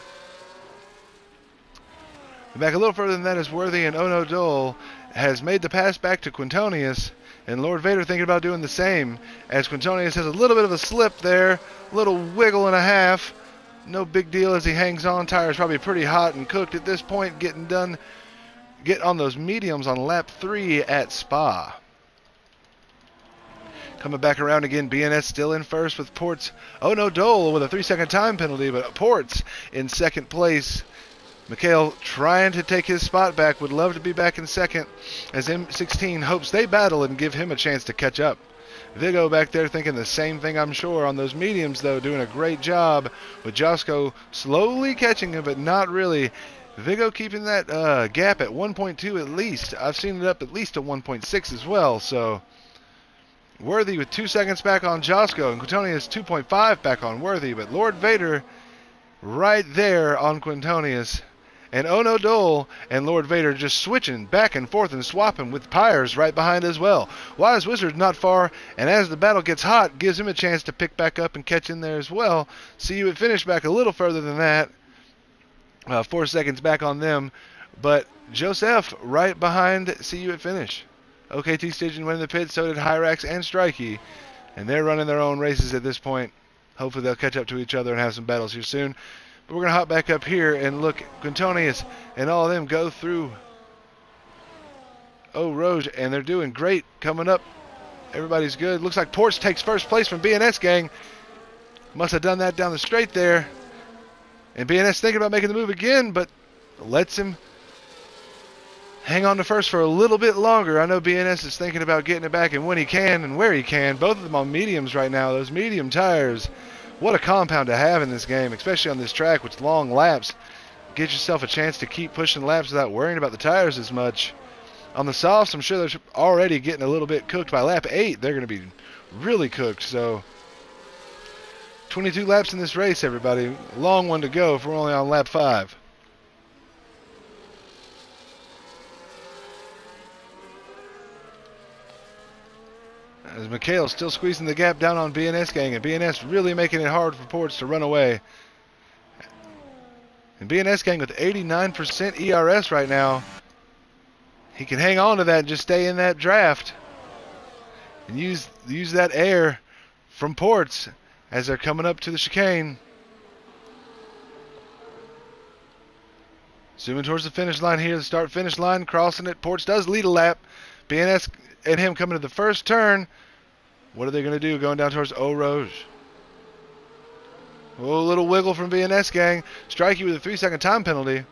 Back a little further than that is Worthy, and Ono Dole has made the pass back to Quintonius, and Lord Vader thinking about doing the same, as Quintonius has a little bit of a slip there, a little wiggle and a half. No big deal as he hangs on. Tires probably pretty hot and cooked at this point, getting done. Get on those mediums on lap 3 at Spa. Coming back around again, BNS still in first with Ports. Ono Dole with a 3-second time penalty, but Ports in second place. Mikhail trying to take his spot back, would love to be back in second as M16 hopes they battle and give him a chance to catch up. Vigo back there thinking the same thing, I'm sure, on those mediums, though, doing a great job with Josco slowly catching him, but not really. Vigo keeping that gap at 1.2 at least. I've seen it up at least to 1.6 as well, so Worthy with 2 seconds back on Josco, and Quintonius 2.5 back on Worthy, but Lord Vader right there on Quintonius. And Ono Dole and Lord Vader just switching back and forth and swapping with Pyres right behind as well. Wise Wizard not far, and as the battle gets hot, gives him a chance to pick back up and catch in there as well. See you at finish back a little further than that. 4 seconds back on them. But Joseph right behind See you at finish. OKT Stygian went in the pit, so did Hyrax and Strikey. And they're running their own races at this point. Hopefully they'll catch up to each other and have some battles here soon. But we're going to hop back up here and look. Quintonius and all of them go through Rouge, and they're doing great coming up. Everybody's good. Looks like Ports takes first place from BNS gang. Must have done that down the straight there. And BNS thinking about making the move again, but lets him hang on to first for a little bit longer. I know BNS is thinking about getting it back and when he can and where he can. Both of them on mediums right now. Those medium tires. What a compound to have in this game, especially on this track with long laps. Get yourself a chance to keep pushing laps without worrying about the tires as much. On the softs, I'm sure they're already getting a little bit cooked. By lap 8, they're going to be really cooked. So 22 laps in this race, everybody. Long one to go if we're only on lap 5. As Mikhail still squeezing the gap down on BNS gang, and BNS really making it hard for Ports to run away. And BNS gang with 89% ERS right now. He can hang on to that and just stay in that draft. And use that air from Ports as they're coming up to the chicane. Zooming towards the finish line here, the start-finish line, crossing it. Ports does lead a lap. BNS and him coming to the first turn. What are they going to do going down towards Eau Rouge? Oh, a little wiggle from BNS gang. Strikey with a 3-second time penalty.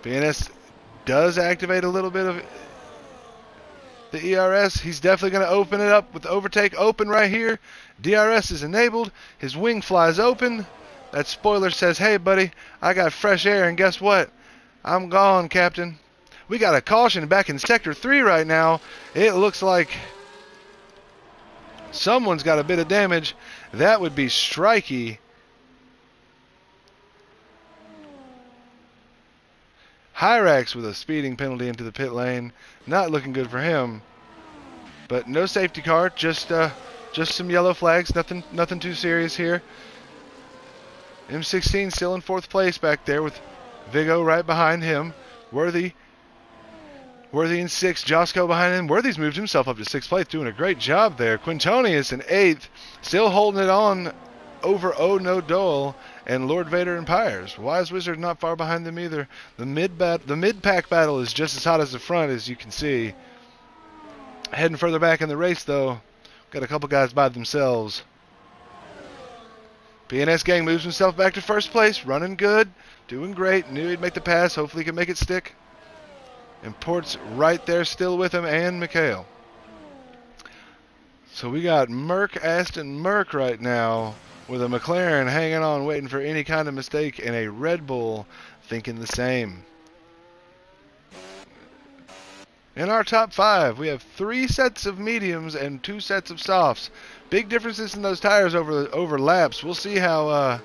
BNS does activate a little bit of the ERS. He's definitely going to open it up with the overtake open right here. DRS is enabled. His wing flies open. That spoiler says, hey, buddy, I got fresh air, and guess what? I'm gone, Captain. We got a caution back in Sector 3 right now. It looks like someone's got a bit of damage. That would be Strikey. Hyrax with a speeding penalty into the pit lane. Not looking good for him. But no safety car, just some yellow flags. Nothing too serious here. M16 still in 4th place back there with Vigo right behind him. Worthy in 6th. Josco behind him. Worthy's moved himself up to 6th place, doing a great job there. Quintonius in 8th, still holding it on over Oh No Dole and Lord Vader and Pyres. Wise Wizard not far behind them either. The mid-pack battle is just as hot as the front, as you can see. Heading further back in the race, though, got a couple guys by themselves. PNS Gang moves himself back to 1st place, running good, doing great. Knew he'd make the pass. Hopefully he can make it stick. And Port's right there still with him, and Mikhail. So we got Aston Merc right now with a McLaren hanging on, waiting for any kind of mistake, and a Red Bull thinking the same. In our top 5, we have 3 sets of mediums and 2 sets of softs. Big differences in those tires over laps. We'll see how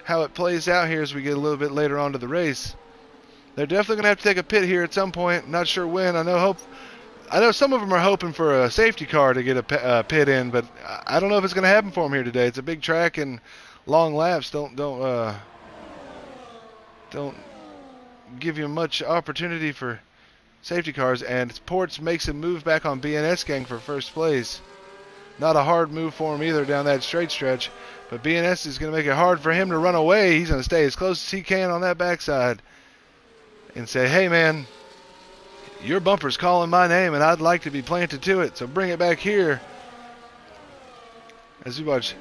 it plays out here as we get a little bit later on to the race. They're definitely going to have to take a pit here at some point. Not sure when. I know some of them are hoping for a safety car to get a pit in, but I don't know if it's going to happen for them here today. It's a big track, and long laps don't give you much opportunity for safety cars. And Ports makes a move back on BNS Gang for 1st place. Not a hard move for him either down that straight stretch, but BNS is going to make it hard for him to run away. He's going to stay as close as he can on that backside and say, hey man, your bumper's calling my name and I'd like to be planted to it, so bring it back here. As we watch,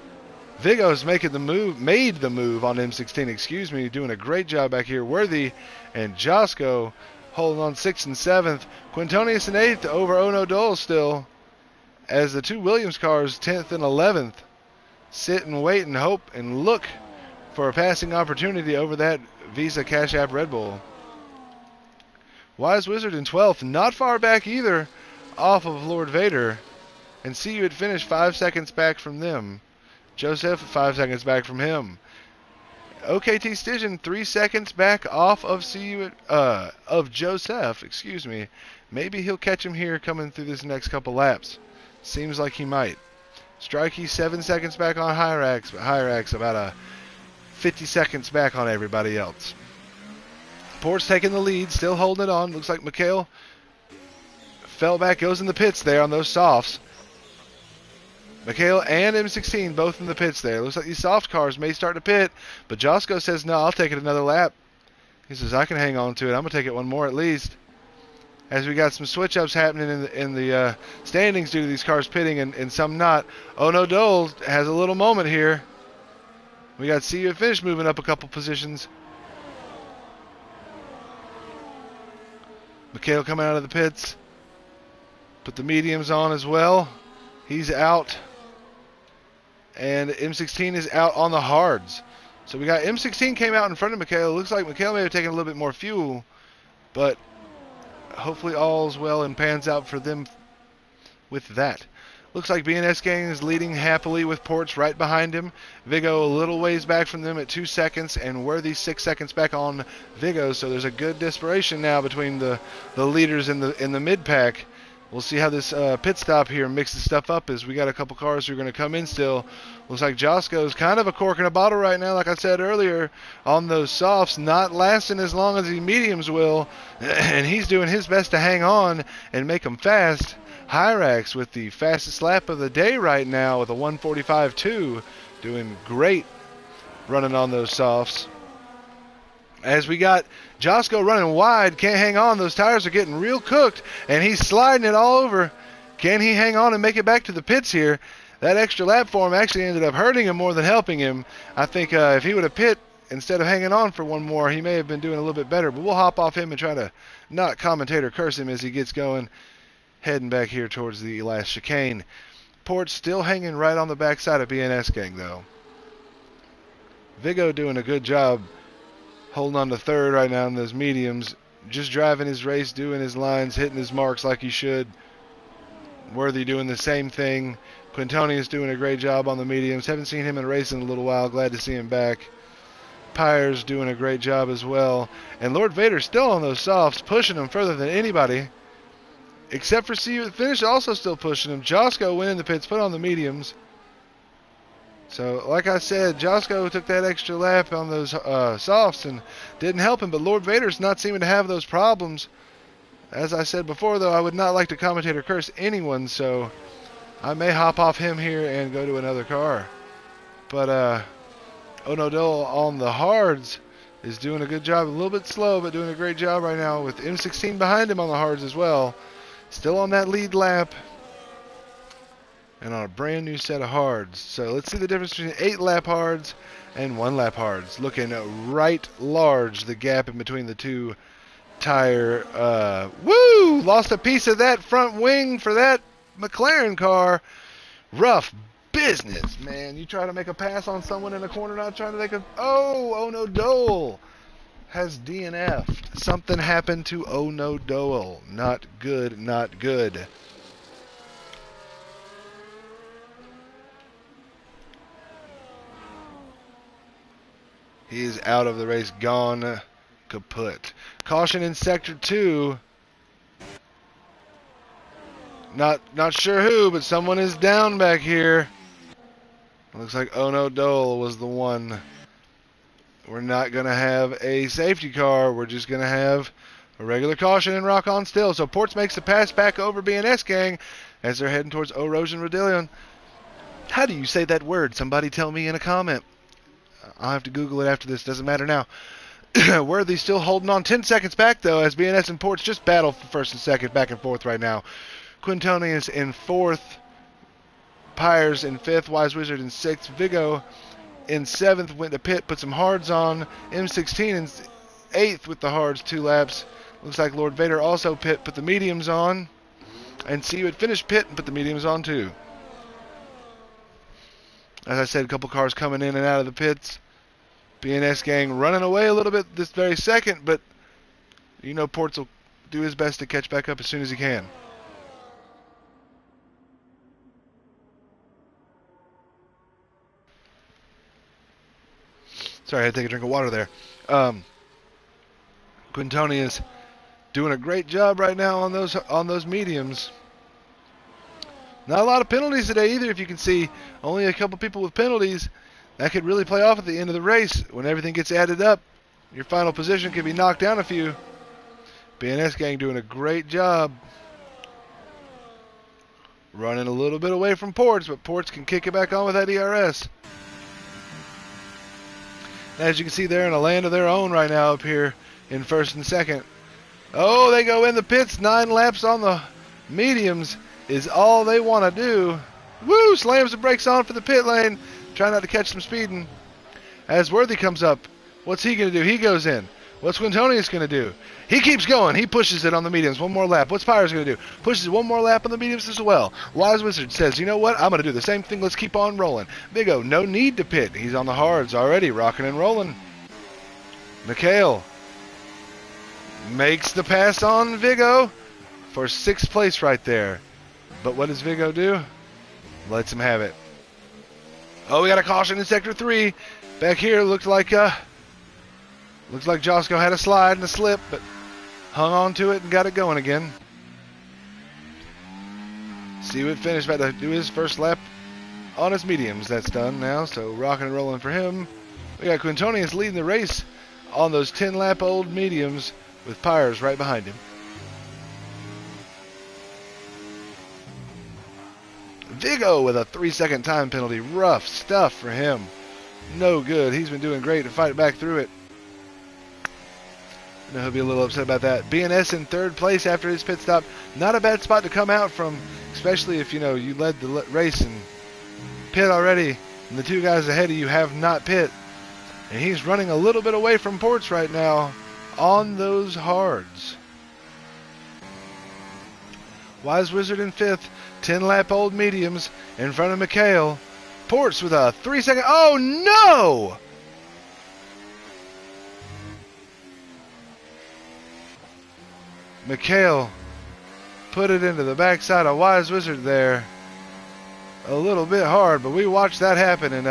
Vigo's made the move on M16, doing a great job back here. Worthy and Josco holding on 6th and 7th. Quintonius in 8th over Ono Dole still, as the 2 Williams cars, 10th and 11th, sit and wait and hope and look for a passing opportunity over that Visa Cash App Red Bull. Wise Wizard in 12th, not far back either, off of Lord Vader. And see you at finish 5 seconds back from them. Joseph 5 seconds back from him. OKT Stision 3 seconds back off of Joseph, Maybe he'll catch him here coming through this next couple laps. Seems like he might. Strikey 7 seconds back on Hyrax, but Hyrax about 50 seconds back on everybody else. Port's taking the lead, still holding it on. Looks like Mikhail fell back, goes in the pits there on those softs. Mikhail and M16 both in the pits there. Looks like these soft cars may start to pit, but Josco says, no, I'll take it another lap. He says, I can hang on to it. I'm going to take it one more at least. As we got some switch-ups happening in the standings due to these cars pitting and some not. Oh no, Dole has a little moment here. We got See You at Finish moving up a couple positions. Mikhail coming out of the pits. Put the mediums on as well. He's out. And M16 is out on the hards. So we got M16 came out in front of Mikhail. Looks like Mikhail may have taken a little bit more fuel, but hopefully all's well and pans out for them with that. Looks like BNS Gang is leading happily with Ports right behind him. Vigo a little ways back from them at 2 seconds, and Worthy 6 seconds back on Vigo. So there's a good desperation now between the leaders in the mid pack. We'll see how this pit stop here mixes stuff up, as we got a couple cars who are going to come in still. Looks like Josco's kind of a cork in a bottle right now, like I said earlier, on those softs, not lasting as long as the mediums will, and he's doing his best to hang on and make them fast. Hyrax with the fastest lap of the day right now with a 1:45.2, doing great running on those softs. As we got Josco running wide, can't hang on. Those tires are getting real cooked, and he's sliding it all over. Can he hang on and make it back to the pits here? That extra lap for him actually ended up hurting him more than helping him. I think if he would have pit instead of hanging on for one more, he may have been doing a little bit better. But we'll hop off him and try to not commentate or curse him as he gets going, heading back here towards the last chicane. Port's still hanging right on the backside of BNS Gang, though. Vigo doing a good job holding on to third right now in those mediums, just driving his race, doing his lines, hitting his marks like he should. Worthy doing the same thing. Quintonius doing a great job on the mediums. Haven't seen him in a race in a little while. Glad to see him back. Pyres doing a great job as well. And Lord Vader still on those softs, pushing him further than anybody. Except for See You at Finish, also still pushing him. Josco went in the pits, put on the mediums. So, like I said, Josco took that extra lap on those softs and didn't help him, but Lord Vader's not seeming to have those problems. As I said before, though, I would not like to commentate or curse anyone, so I may hop off him here and go to another car. But Ono Dole on the hards is doing a good job. A little bit slow, but doing a great job right now with M16 behind him on the hards as well. Still on that lead lap. And on a brand new set of hards. So let's see the difference between 8 lap hards and 1 lap hards. Looking right large, the gap in between the two tire. Woo! Lost a piece of that front wing for that McLaren car. Rough business, man. You try to make a pass on someone in the corner, not trying to make a... Oh no, Dole has DNF'd. Something happened to Oh no, Dole. Not good, not good. He is out of the race, gone kaput. Caution in sector 2. Not sure who, but someone is down back here. Looks like Ono Dole was the one. We're not going to have a safety car. We're just going to have a regular caution and rock on still. So Ports makes the pass back over BNS Gang as they're heading towards Erosion Rodillion. How do you say that word? Somebody tell me in a comment. I'll have to Google it after this. Doesn't matter now. Worthy still holding on 10 seconds back, though, as BNS and Ports just battle for first and second, back and forth right now. Quintonius in 4th. Pyres in 5th. Wise Wizard in 6th. Vigo in 7th. Went to pit, put some hards on. M16 in 8th with the hards, 2 laps. Looks like Lord Vader also pit, put the mediums on. And see you had finished pit and put the mediums on, too. As I said, a couple cars coming in and out of the pits. BNS Gang running away a little bit this very second, but you know Ports will do his best to catch back up as soon as he can. Sorry, I had to take a drink of water there. Quintoni is doing a great job right now on those mediums. Not a lot of penalties today either, if you can see. Only a couple people with penalties. That could really play off at the end of the race. When everything gets added up, your final position could be knocked down a few. BNS Gang doing a great job. Running a little bit away from Ports, but Ports can kick it back on with that ERS. As you can see, they're in a land of their own right now up here in 1st and 2nd. Oh, they go in the pits. 9 laps on the mediums is all they want to do. Woo! Slams the brakes on for the pit lane. Try not to catch some speeding. As Worthy comes up, what's he going to do? He goes in. What's Quintonius going to do? He keeps going. He pushes it on the mediums. One more lap. What's Pyres going to do? Pushes it one more lap on the mediums as well. Wise Wizard says, you know what? I'm going to do the same thing. Let's keep on rolling. Vigo, no need to pit. He's on the hards already, rocking and rolling. Mikhail makes the pass on Vigo for 6th place right there. But what does Vigo do? Lets him have it. Oh, we got a caution in sector 3. Back here, looks like Josco had a slide and a slip, but hung on to it and got it going again. See what finished, about to do his first lap on his mediums. That's done now, so rocking and rolling for him. We got Quintonius leading the race on those 10-lap-old mediums with Pyres right behind him. Vigo with a 3-second time penalty. Rough stuff for him. No good. He's been doing great to fight back through it. I know he'll be a little upset about that. BNS in 3rd place after his pit stop. Not a bad spot to come out from, especially if you led the race and pit already, and the 2 guys ahead of you have not pit. And he's running a little bit away from Ports right now on those hards. Wise Wizard in 5th. 10-lap-old mediums in front of Mikhail. Ports with a 3-second... Oh, no! Mikhail put it into the backside of Wise Wizard there. A little bit hard, but we watched that happen, and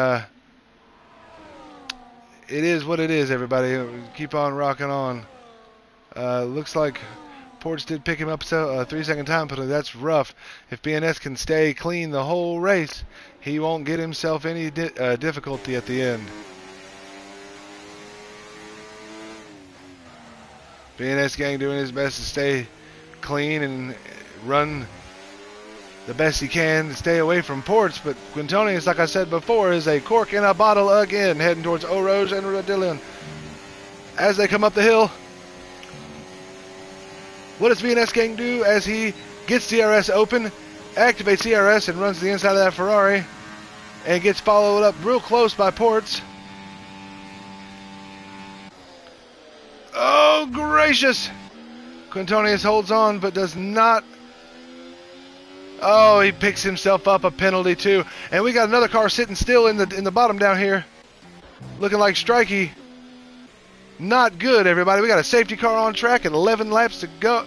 it is what it is, everybody. Keep on rocking on. Looks like Ports did pick him up, so 3-second time penalty. That's rough. If BNS can stay clean the whole race, he won't get himself any difficulty at the end. BNS gang doing his best to stay clean and run the best he can to stay away from Ports, but Quintonius, like I said before, is a cork in a bottle again, heading towards Eau Rouge and Rodillion. As they come up the hill, what does BNS gang do as he gets DRS open, activates DRS and runs to the inside of that Ferrari, and gets followed up real close by Ports? Oh, gracious! Quintonius holds on, but does not. Oh, he picks himself up a penalty too. And we got another car sitting still in the bottom down here, looking like Strikey. Not good, everybody. We got a safety car on track at 11 laps to go.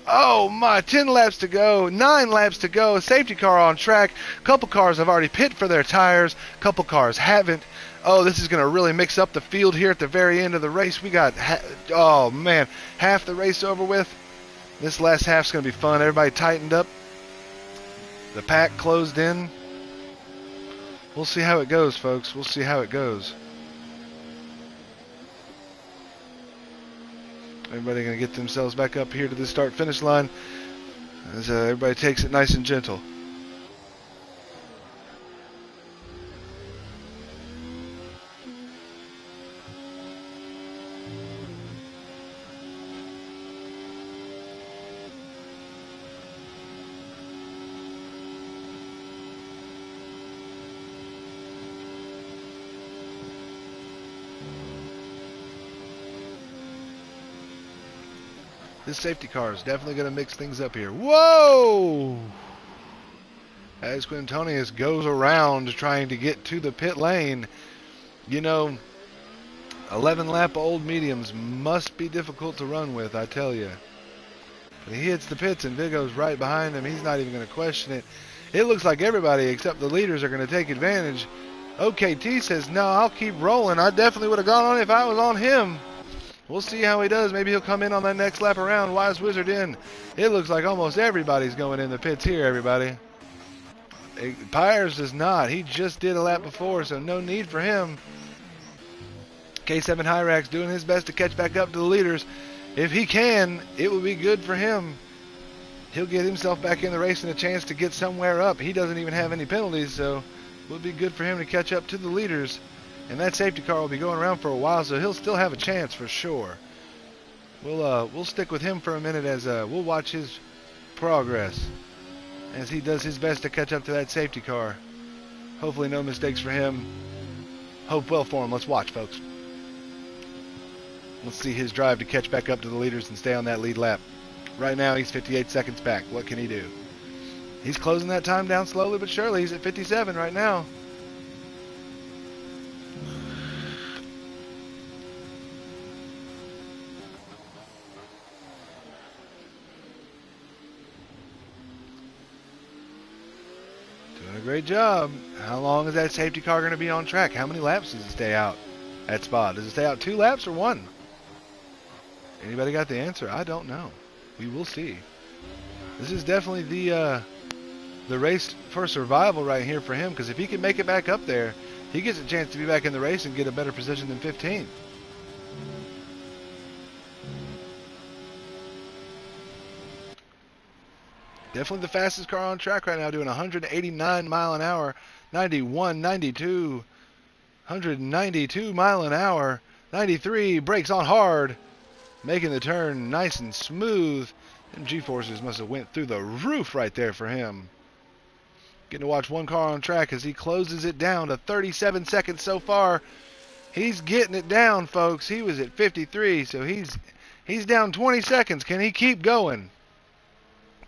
Oh my, 10 laps to go, 9 laps to go. Safety car on track. Couple cars have already pit for their tires. Couple cars haven't. Oh, this is going to really mix up the field here at the very end of the race. We got, oh man, half the race over with. This last half's going to be fun. Everybody tightened up. The pack closed in. We'll see how it goes, folks. We'll see how it goes. Everybody going to get themselves back up here to the start-finish line as everybody takes it nice and gentle. This safety car is definitely going to mix things up here. Whoa! As Quintonius goes around trying to get to the pit lane. You know, 11 lap old mediums must be difficult to run with, I tell you. But he hits the pits and Vigo's right behind him. He's not even going to question it. It looks like everybody except the leaders are going to take advantage. OKT says, no, I'll keep rolling. I definitely would have gone on if I was on him. We'll see how he does. Maybe he'll come in on that next lap around. Wise Wizard in. It looks like almost everybody's going in the pits here, everybody. Pyers does not. He just did a lap before, so no need for him. K7 Hyrax doing his best to catch back up to the leaders. If he can, it will be good for him. He'll get himself back in the race and a chance to get somewhere up. He doesn't even have any penalties, so it will be good for him to catch up to the leaders. And that safety car will be going around for a while, so he'll still have a chance for sure. We'll stick with him for a minute as we'll watch his progress as he does his best to catch up to that safety car. Hopefully no mistakes for him. Hope well for him. Let's watch, folks. Let's see his drive to catch back up to the leaders and stay on that lead lap. Right now he's 58 seconds back. What can he do? He's closing that time down slowly but surely. He's at 57 right now. Great job. How long is that safety car going to be on track? How many laps does it stay out at Spa? Does it stay out 2 laps or 1? Anybody got the answer? I don't know. We will see. This is definitely the race for survival right here for him, because if he can make it back up there, he gets a chance to be back in the race and get a better position than 15. Definitely the fastest car on track right now, doing 189 mile an hour, 91, 92, 192 mile an hour, 93, brakes on hard, making the turn nice and smooth. Them G-forces must have went through the roof right there for him. Getting to watch one car on track as he closes it down to 37 seconds so far. He's getting it down, folks. He was at 53, so he's down 20 seconds. Can he keep going?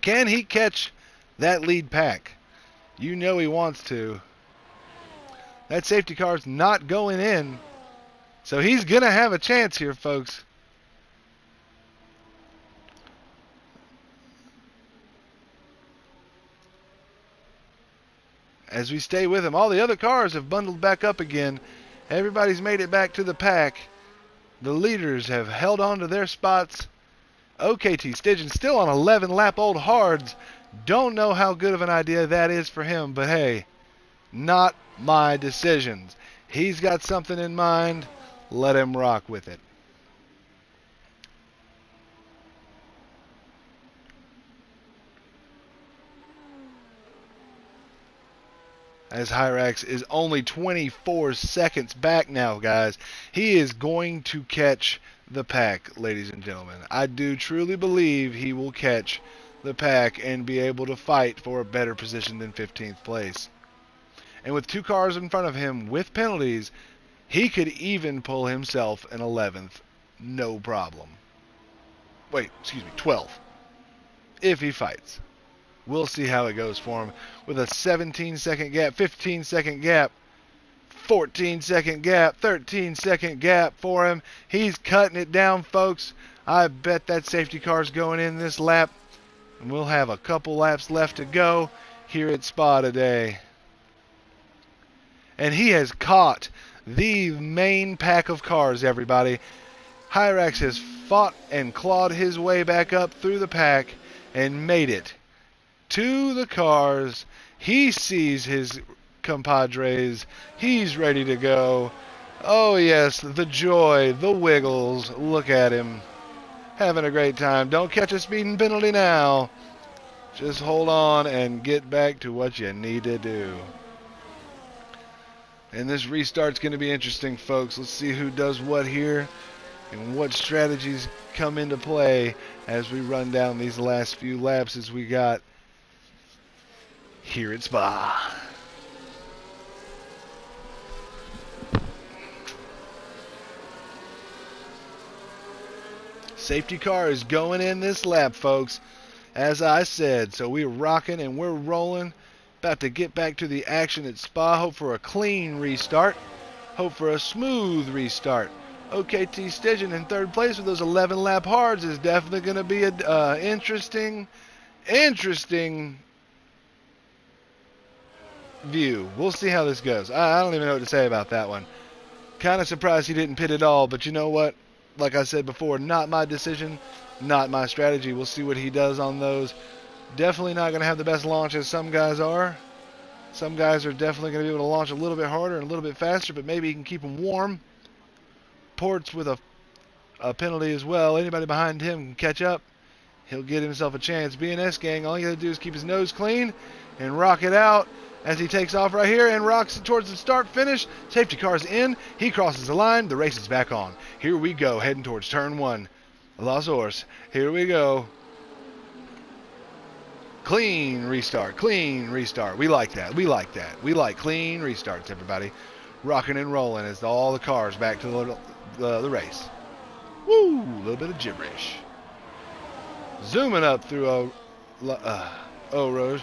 Can he catch that lead pack? You know he wants to. That safety car's not going in. So he's going to have a chance here, folks. As we stay with him, all the other cars have bundled back up again. Everybody's made it back to the pack. The leaders have held on to their spots. OKT Stygian still on 11 lap old hards. Don't know how good of an idea that is for him, but hey, not my decisions. He's got something in mind. Let him rock with it. As Hyrax is only 24 seconds back now, guys. He is going to catch the pack, ladies and gentlemen. I do truly believe he will catch the pack and be able to fight for a better position than 15th place. And with 2 cars in front of him with penalties, he could even pull himself an 11th, no problem. Wait, excuse me, 12th, if he fights. We'll see how it goes for him with a 17-second gap, 15-second gap, 14-second gap, 13-second gap for him. He's cutting it down, folks. I bet that safety car's going in this lap, and we'll have a couple laps left to go here at Spa today. And he has caught the main pack of cars, everybody. Hyrax has fought and clawed his way back up through the pack and made it to the cars. He sees his compadres. He's ready to go. Oh yes, the joy, the wiggles. Look at him. Having a great time. Don't catch a speeding penalty now. Just hold on and get back to what you need to do. And this restart's going to be interesting, folks. Let's see who does what here and what strategies come into play as we run down these last few laps as we got here at Spa. Safety car is going in this lap, folks, as I said. So we're rocking and we're rolling. About to get back to the action at Spa. Hope for a clean restart. Hope for a smooth restart. OKT Stygian in 3rd place with those 11 lap hards is definitely going to be an interesting view. We'll see how this goes. I don't even know what to say about that one. Kind of surprised he didn't pit at all, but you know what? Like I said before, not my decision, not my strategy. We'll see what he does on those. Definitely not going to have the best launch as some guys are. Some guys are definitely going to be able to launch a little bit harder and a little bit faster, but maybe he can keep them warm. Port's with a penalty as well. Anybody behind him can catch up. He'll get himself a chance. BNS gang, all you got to do is keep his nose clean and rock it out as he takes off right here and rocks it towards the start finish. Safety car's in. He crosses the line. The race is back on. Here we go, heading towards turn 1. Los Oros. Here we go. Clean restart. Clean restart. We like that. We like that. We like clean restarts, everybody. Rocking and rolling as all the cars back to the race. Woo! A little bit of gibberish. Zooming up through O Road.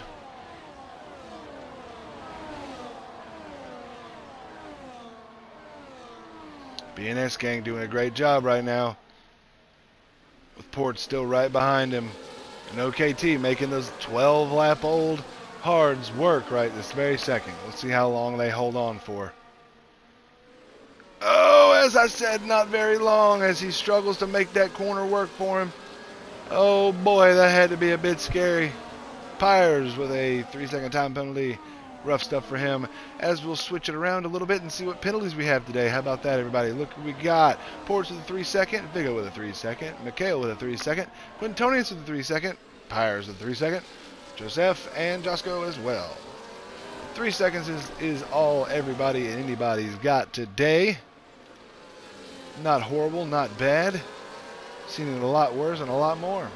BNS gang doing a great job right now. With Port still right behind him. And OKT making those 12 lap old hards work right this very second. Let's see how long they hold on for. Oh, as I said, not very long as he struggles to make that corner work for him. Oh boy, that had to be a bit scary. Pyres with a 3-second time penalty. Rough stuff for him. As we'll switch it around a little bit and see what penalties we have today. How about that, everybody? Look what we got. Ports with a 3-second. Vigo with a 3-second. Mikhail with a 3-second. Quintonius with a 3-second. Pyres with a 3-second. Joseph and Josco as well. 3 seconds is all everybody and anybody's got today. Not horrible, not bad. Seen it a lot worse and a lot more.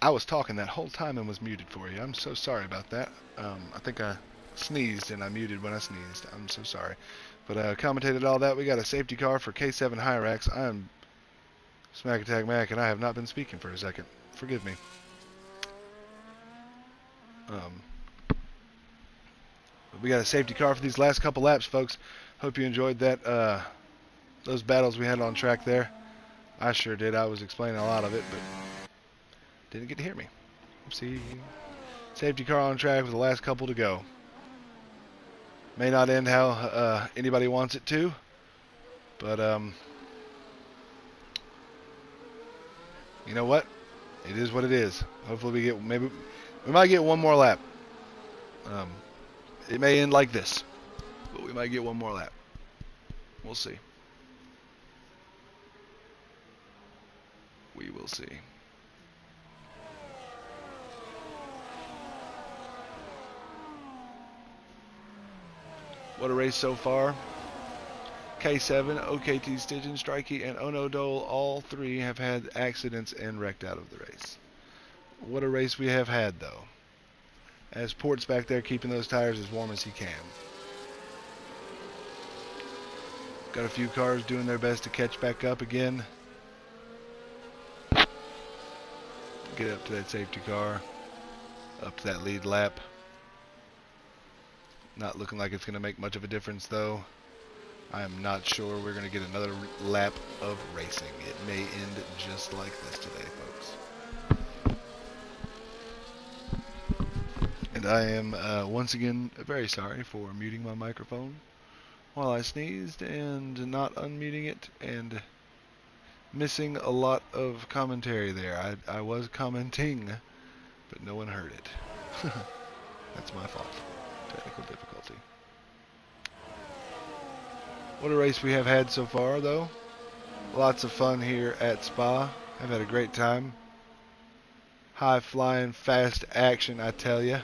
I was talking that whole time and was muted for you. I'm so sorry about that. I think I sneezed and I muted when I sneezed. I'm so sorry. But commentated all that. We got a safety car for K7 Hyrax. I'm Smack Attack Mac, and I have not been speaking for a second. Forgive me. We got a safety car for these last couple laps, folks. Hope you enjoyed that. Those battles we had on track there. I sure did. I was explaining a lot of it, but didn't get to hear me. See, safety car on track with the last couple to go. May not end how anybody wants it to, but you know what? It is what it is. Hopefully we might get one more lap. It may end like this, but we might get one more lap. We'll see. We will see. What a race so far. K7, OKT, Stygian, Strikey, and Ono Dole, all three have had accidents and wrecked out of the race. What a race we have had, though. As Port's back there keeping those tires as warm as he can. Got a few cars doing their best to catch back up again. Get up to that safety car. Up to that lead lap. Not looking like it's going to make much of a difference, though. I am not sure we're going to get another lap of racing. It may end just like this today, folks. And I am, once again, very sorry for muting my microphone while I sneezed and not unmuting it and missing a lot of commentary there. I was commenting, but no one heard it. That's my fault. Technical difficulty. What a race we have had so far, though. Lots of fun here at Spa. I've had a great time. High flying, fast action, I tell ya.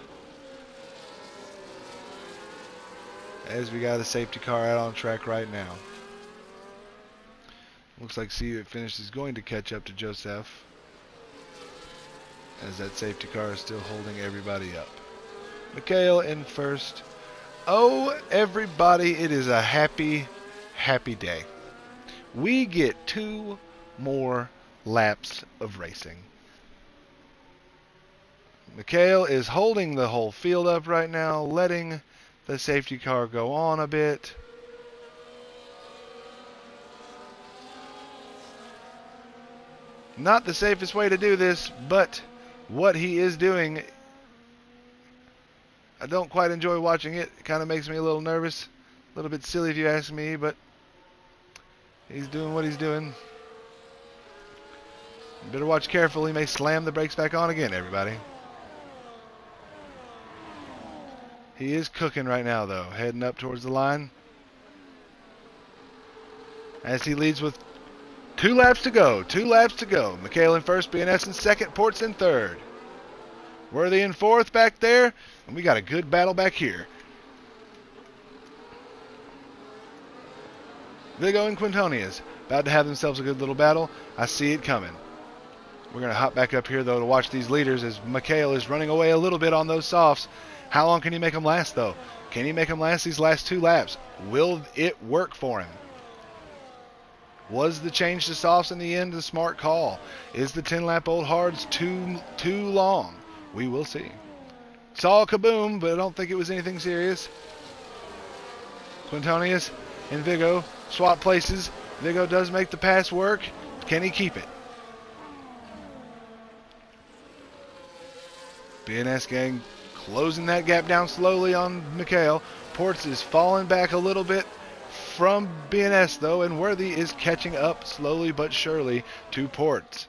As we got a safety car out on track right now. Looks like See It Finish is going to catch up to Joseph, as that safety car is still holding everybody up. Mikhail in first. Oh, everybody, it is a happy, happy day. We get 2 more laps of racing. Mikhail is holding the whole field up right now, letting the safety car go on a bit. Not the safest way to do this, but what he is doing, I don't quite enjoy watching it. It kind of makes me a little nervous. A little bit silly if you ask me, but he's doing what he's doing. You better watch careful. He may slam the brakes back on again, everybody. He is cooking right now, though. Heading up towards the line. As he leads with 2 laps to go. 2 laps to go. Mikhail in first, BNS in second, Ports in third. Worthy in fourth back there. And we got a good battle back here. Vigo and Quintonius about to have themselves a good little battle. I see it coming. We're going to hop back up here, though, to watch these leaders as Mikhail is running away a little bit on those softs. How long can he make them last, though? Can he make them last these last 2 laps? Will it work for him? Was the change to softs in the end a smart call? Is the 10-lap old hards too long? We will see. Saw a kaboom, but I don't think it was anything serious. Quintonius and Vigo swap places. Vigo does make the pass work. Can he keep it? BNS gang closing that gap down slowly on Mikhail. Ports is falling back a little bit from BNS, though, and Worthy is catching up slowly but surely to Ports.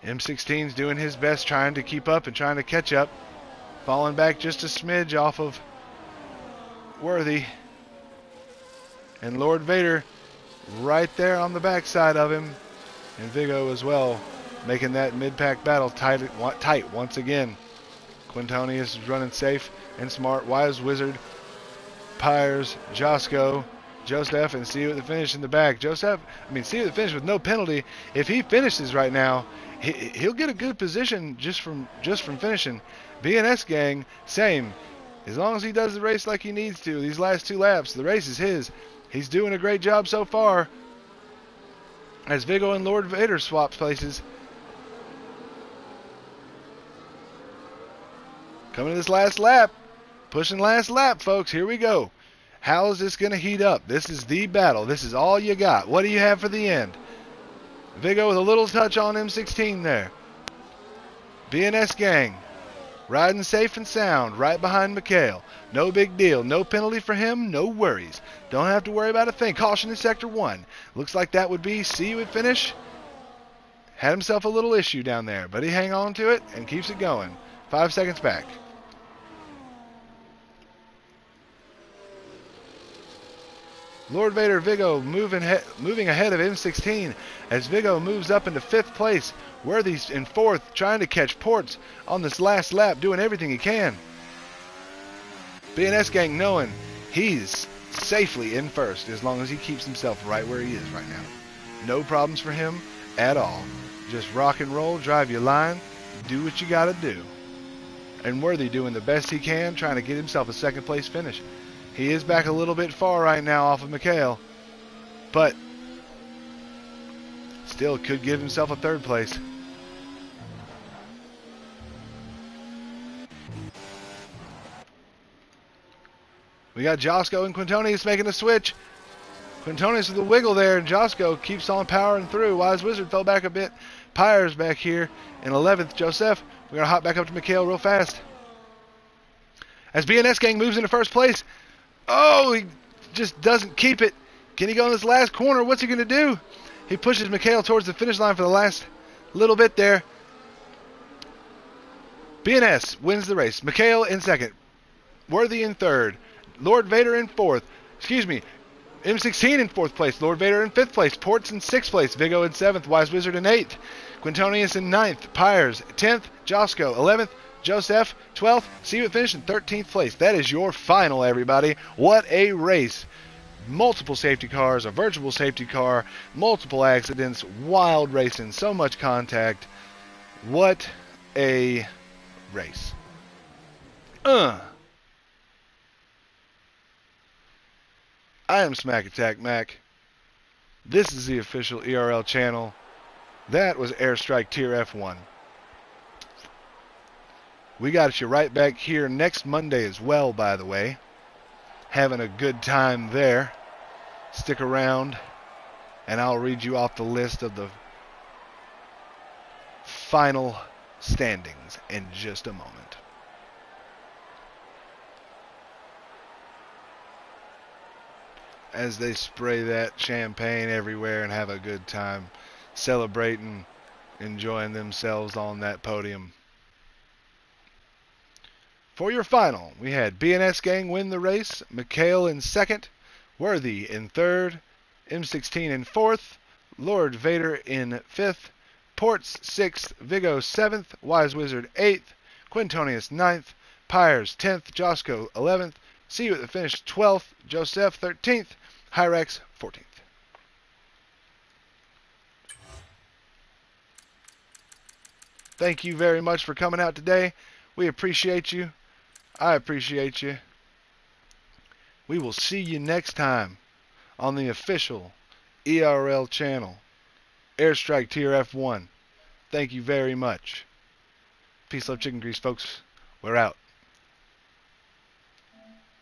M16's doing his best, trying to keep up and trying to catch up. Falling back just a smidge off of Worthy. And Lord Vader right there on the backside of him. And Vigo as well, making that mid-pack battle tight once again. Quintonius is running safe and smart. Wise Wizard, Pyres, Josco, Joseph and see you at the finish in the back. See you at the finish with no penalty. If he finishes right now, he'll get a good position just from finishing. BNS gang, same. As long as he does the race like he needs to, these last 2 laps, the race is his. He's doing a great job so far. As Vigo and Lord Vader swap places. Coming to this last lap. Pushing last lap, folks. Here we go. How is this going to heat up? This is the battle. This is all you got. What do you have for the end? Vigo with a little touch on M16 there. BNS gang. Riding safe and sound right behind Mikhail. No big deal. No penalty for him. No worries. Don't have to worry about a thing. Caution in Sector 1. Looks like that would be see you at finish. Had himself a little issue down there, but he hang on to it and keeps it going. 5 seconds back. Lord Vader Vigo moving ahead of M16 as Vigo moves up into 5th place. Worthy's in 4th, trying to catch Ports on this last lap, doing everything he can. BNS gang knowing he's safely in 1st as long as he keeps himself right where he is right now. No problems for him at all. Just rock and roll, drive your line, do what you gotta do. And Worthy doing the best he can, trying to get himself a 2nd place finish. He is back a little bit far right now off of Mikhail, but still could give himself a 3rd place. We got Josco and Quintonius making a switch. Quintonius with a wiggle there, and Josco keeps on powering through. Wise Wizard fell back a bit. Pyre's back here in 11th. Joseph, we're going to hop back up to Mikhail real fast. As BNS gang moves into 1st place. Oh, he just doesn't keep it. Can he go in this last corner? What's he going to do? He pushes Mikhail towards the finish line for the last little bit there. BNS wins the race. Mikhail in 2nd. Worthy in 3rd. Lord Vader in 4th. Excuse me. M16 in 4th place. Lord Vader in 5th place. Ports in 6th place. Vigo in 7th. Wise Wizard in 8th. Quintonius in 9th. Pyres 10th. Josco 11th. Joseph 12th. See you at finish in 13th place. That is your final, everybody. What a race. Multiple safety cars, a virtual safety car, multiple accidents, wild racing, so much contact. What a race. I am Smack Attack Mac. This is the official ERL channel. That was Airstrike Tier F1. We got you right back here next Monday as well, by the way. Having a good time there. Stick around, and I'll read you off the list of the final standings in just a moment. As they spray that champagne everywhere and have a good time celebrating, enjoying themselves on that podium. For your final, we had BNS gang win the race, Mikhail in 2nd, Worthy in 3rd, M16 in 4th, Lord Vader in 5th, Ports 6th, Vigo 7th, Wise Wizard 8th, Quintonius 9th, Pyres 10th, Josco 11th, See you at the finish 12th, Joseph 13th, Hyrex 14th. Thank you very much for coming out today. We appreciate you. I appreciate you. We will see you next time on the official ERL channel, Airstrike Tier F1. Thank you very much. Peace, love, chicken grease, folks. We're out.